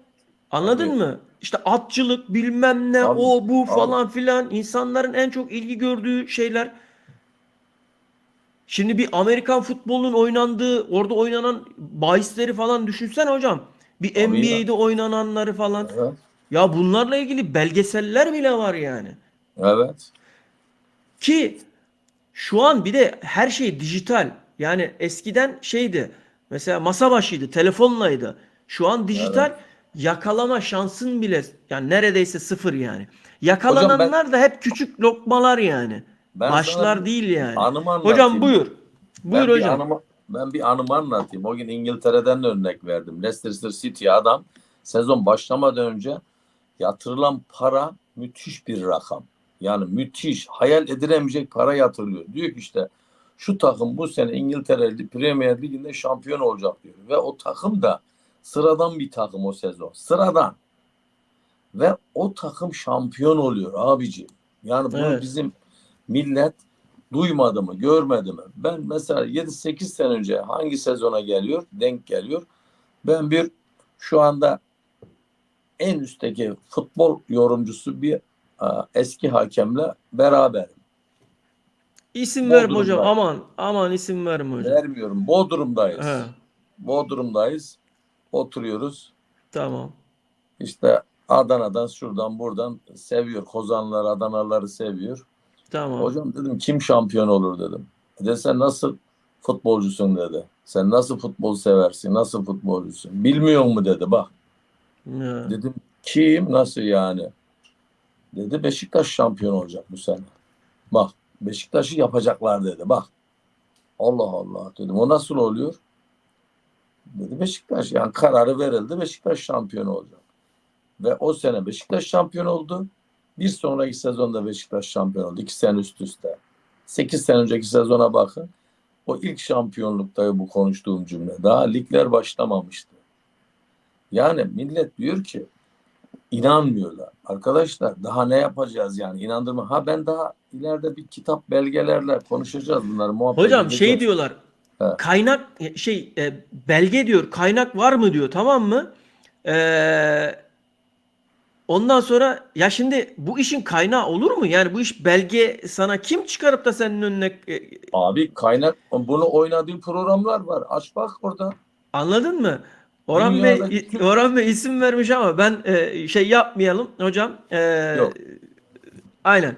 anladın Tabii mı? İşte atçılık, bilmem ne, tabii o bu tabii. falan filan, insanların en çok ilgi gördüğü şeyler. Şimdi bir Amerikan futbolunun oynandığı, orada oynanan bahisleri falan düşünsen hocam. Bir Tabii ya. NBA'de oynananları falan. Evet. Ya bunlarla ilgili belgeseller bile var yani. Evet. Ki şu an bir de her şey dijital. Yani eskiden şeydi. Mesela masa başıydı, telefonlaydı. Şu an Evet. dijital. yakalama şansın bile yani neredeyse sıfır yani. Hocam Yakalananlar da hep küçük lokmalar yani. ben sana bir Başlar değil yani. anımı Hocam anlatayım. buyur. Buyur Ben bir hocam. anımı ben bir anımı anlatayım. O gün İngiltere'den de örnek verdim. Leicester City adam sezon başlamadan önce yatırılan para müthiş bir rakam. Yani müthiş, hayal edilemeyecek para yatırılıyor. Diyor ki işte şu takım bu sene İngiltere Premier Ligi'nde şampiyon olacak diyor. Ve o takım da sıradan bir takım o sezon. Sıradan. Ve o takım şampiyon oluyor abici. Yani bunu Evet. bizim millet duymadı mı, görmedi mi? Ben mesela 7-8 sene önce hangi sezona geliyor, denk geliyor. Ben bir şu anda en üstteki futbol yorumcusu bir eski hakemle beraberim. İsim verme hocam. Bodrum'da Aman aman isim verme hocam. vermiyorum. Bodrum'dayız. He, Bodrum'dayız. Oturuyoruz. tamam. İşte Adana'dan şuradan buradan seviyor. Kozanlar, Adanalıları seviyor. Tamam. Hocam dedim kim şampiyon olur dedim. Dedi sen nasıl futbolcusun dedi. Sen nasıl futbol seversin? Nasıl futbolcusun? Bilmiyor mu dedi bak. He. Dedim kim nasıl yani? Dedi Beşiktaş şampiyon olacak bu sene. Bak Beşiktaş'ı yapacaklar dedi. Bak Allah Allah dedim. O nasıl oluyor? Dedi Beşiktaş yani kararı verildi. Beşiktaş şampiyon olacak. Ve o sene Beşiktaş şampiyon oldu. Bir sonraki sezonda Beşiktaş şampiyon oldu. 2 sene üst üste. 8 sene önceki sezona bakın. O ilk şampiyonlukta bu konuştuğum cümle. Daha ligler başlamamıştı. Yani millet diyor ki inanmıyorlar. Arkadaşlar daha ne yapacağız yani inandırma. Ha ben daha ileride bir kitap belgelerle konuşacağız bunları muhabbet Hocam şey edeceğiz. diyorlar. He. Kaynak belge diyor. Kaynak var mı diyor. Tamam mı? Ondan sonra ya şimdi bu işin kaynağı olur mu? Yani bu iş belge sana kim çıkarıp da senin önüne Abi kaynak bunu oynadığı programlar var. Aç bak orada. anladın mı? Orhan Dünyadaki Bey tüm Orhan Bey isim vermiş ama ben şey yapmayalım hocam. yok Aynen.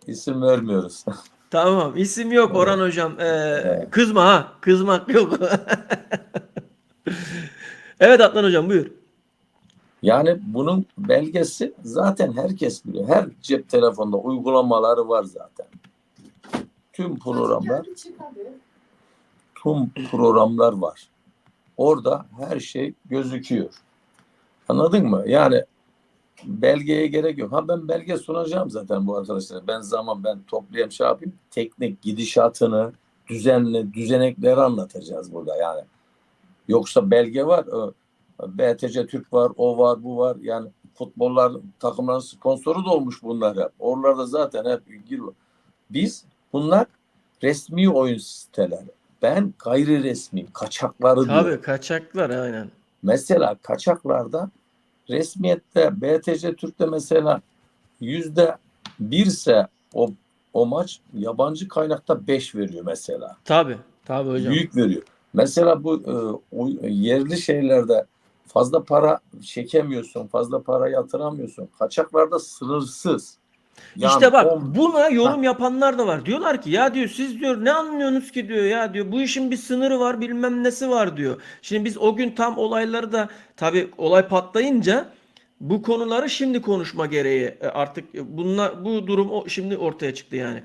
isim vermiyoruz. Tamam. İsim yok Evet. Orhan hocam. Evet. Kızma ha. Kızmak yok. Evet Adnan hocam buyur. Yani bunun belgesi zaten herkes biliyor. Her cep telefonunda uygulamaları var zaten. Tüm programlar, tüm programlar var. Orada her şey gözüküyor. Anladın mı? Yani belgeye gerek yok. Ha ben belge sunacağım zaten bu arkadaşlara. Ben toplayayım şey yapayım. Teknik gidişatını, düzenekleri anlatacağız burada yani. Yoksa belge var. BTC Türk var, o var, bu var. Yani futbollar takımların sponsoru da olmuş bunlar hep. Oralarda zaten hep giriyor. Biz bunlar resmi oyun siteleri. Ben gayri resmi kaçakları diyorum. Tabii kaçaklar aynen. Mesela kaçaklarda resmiyette BTC Türk'te mesela %1'se o maç yabancı kaynakta 5 veriyor mesela. Tabii. Tabii hocam. Büyük veriyor. Mesela bu yerli şeylerde fazla para çekemiyorsun, fazla para yatıramıyorsun. Kaçaklarda sınırsız. Yani İşte bak 10 buna ha, yorum yapanlar da var. Diyorlar ki ya diyor siz diyor ne anlıyorsunuz ki diyor ya diyor bu işin bir sınırı var bilmem nesi var diyor. Şimdi biz o gün tam olayları da tabii olay patlayınca bu konuları şimdi konuşma gereği artık bunlar bu durum şimdi ortaya çıktı yani.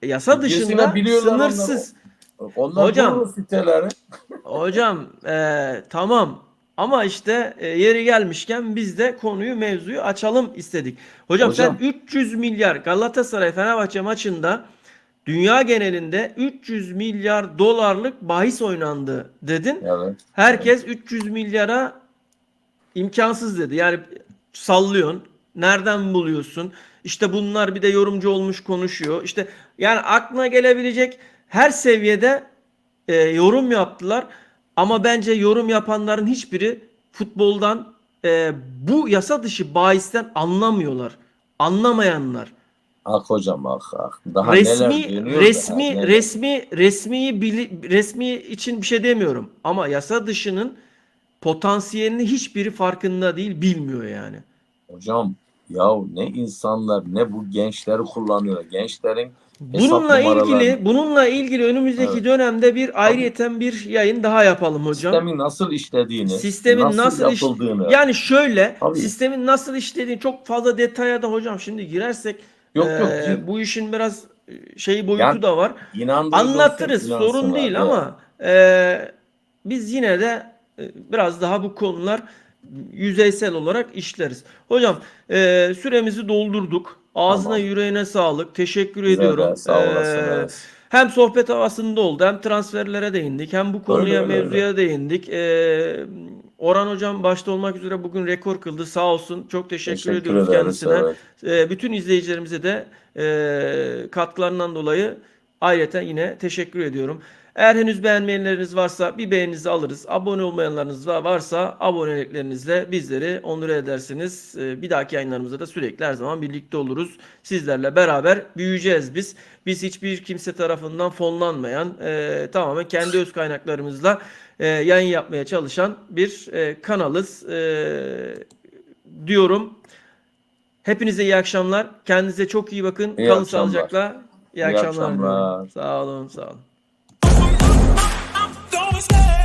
Yasa birisine dışında biliyorlar onlar. sınırsız. Onlar Hocam durur siteleri. Hocam tamam ama işte yeri gelmişken biz de konuyu mevzuyu açalım istedik. Hocam sen Hocam 300 milyar Galatasaray Fenerbahçe maçında dünya genelinde 300 milyar dolarlık bahis oynandı dedin. evet, evet. Herkes 300 milyara imkansız dedi. Yani sallıyorsun. Nereden buluyorsun? İşte bunlar bir de yorumcu olmuş konuşuyor. İşte yani aklına gelebilecek her seviyede yorum yaptılar. Ama bence yorum yapanların hiçbiri futboldan bu yasa dışı bahisten anlamıyorlar. Anlamayanlar. Ah hocam ah ah. Daha neler Resmi dönüyor daha resmi neler. resmi resmi için bir şey demiyorum. Ama yasa dışının potansiyelini hiçbiri farkında değil, bilmiyor yani. Hocam ya ne insanlar ne bu gençleri kullanıyor. Gençlerin Hesap numaralarını. Bununla ilgili önümüzdeki Evet. dönemde bir ayrıyeten bir yayın daha yapalım hocam. Sistemin nasıl işlediğini, Sistemin nasıl nasıl yapıldığını. yani şöyle Tabii. sistemin nasıl işlediğini çok fazla detaya da hocam şimdi girersek Yok gir. bu işin biraz şey Yani boyutu da var. inandırıcı olsun, Anlatırız sorun inansınlar değil diye. ama biz yine de biraz daha bu konular yüzeysel olarak işleriz. Hocam süremizi doldurduk. Ağzına Tamam. yüreğine sağlık. Teşekkür Size de ediyorum. sağ olasınız. Hem sohbet havasında oldu hem transferlere değindik hem bu Öyle konuya öyle öyle. mevzuya değindik. Orhan hocam başta olmak üzere bugün rekor kıldı sağ olsun. Çok teşekkür Teşekkür ediyoruz ederiz. kendisine. Evet. Bütün izleyicilerimize de katkılarından dolayı ayrıca yine teşekkür ediyorum. Eğer henüz beğenmeyenleriniz varsa bir beğeninizi alırız. Abone olmayanlarınız da varsa aboneliklerinizle bizleri onur edersiniz. Bir dahaki yayınlarımızda da sürekli her zaman birlikte oluruz. Sizlerle beraber büyüyeceğiz biz. Biz hiçbir kimse tarafından fonlanmayan, tamamen kendi öz kaynaklarımızla yayın yapmaya çalışan bir kanalız diyorum. Hepinize iyi akşamlar. Kendinize çok iyi bakın. İyi Kalın akşamlar. sağlıcakla. İyi İyi akşamlar diliyorum. akşamlar. Sağ olun, sağ olun. Don't stay.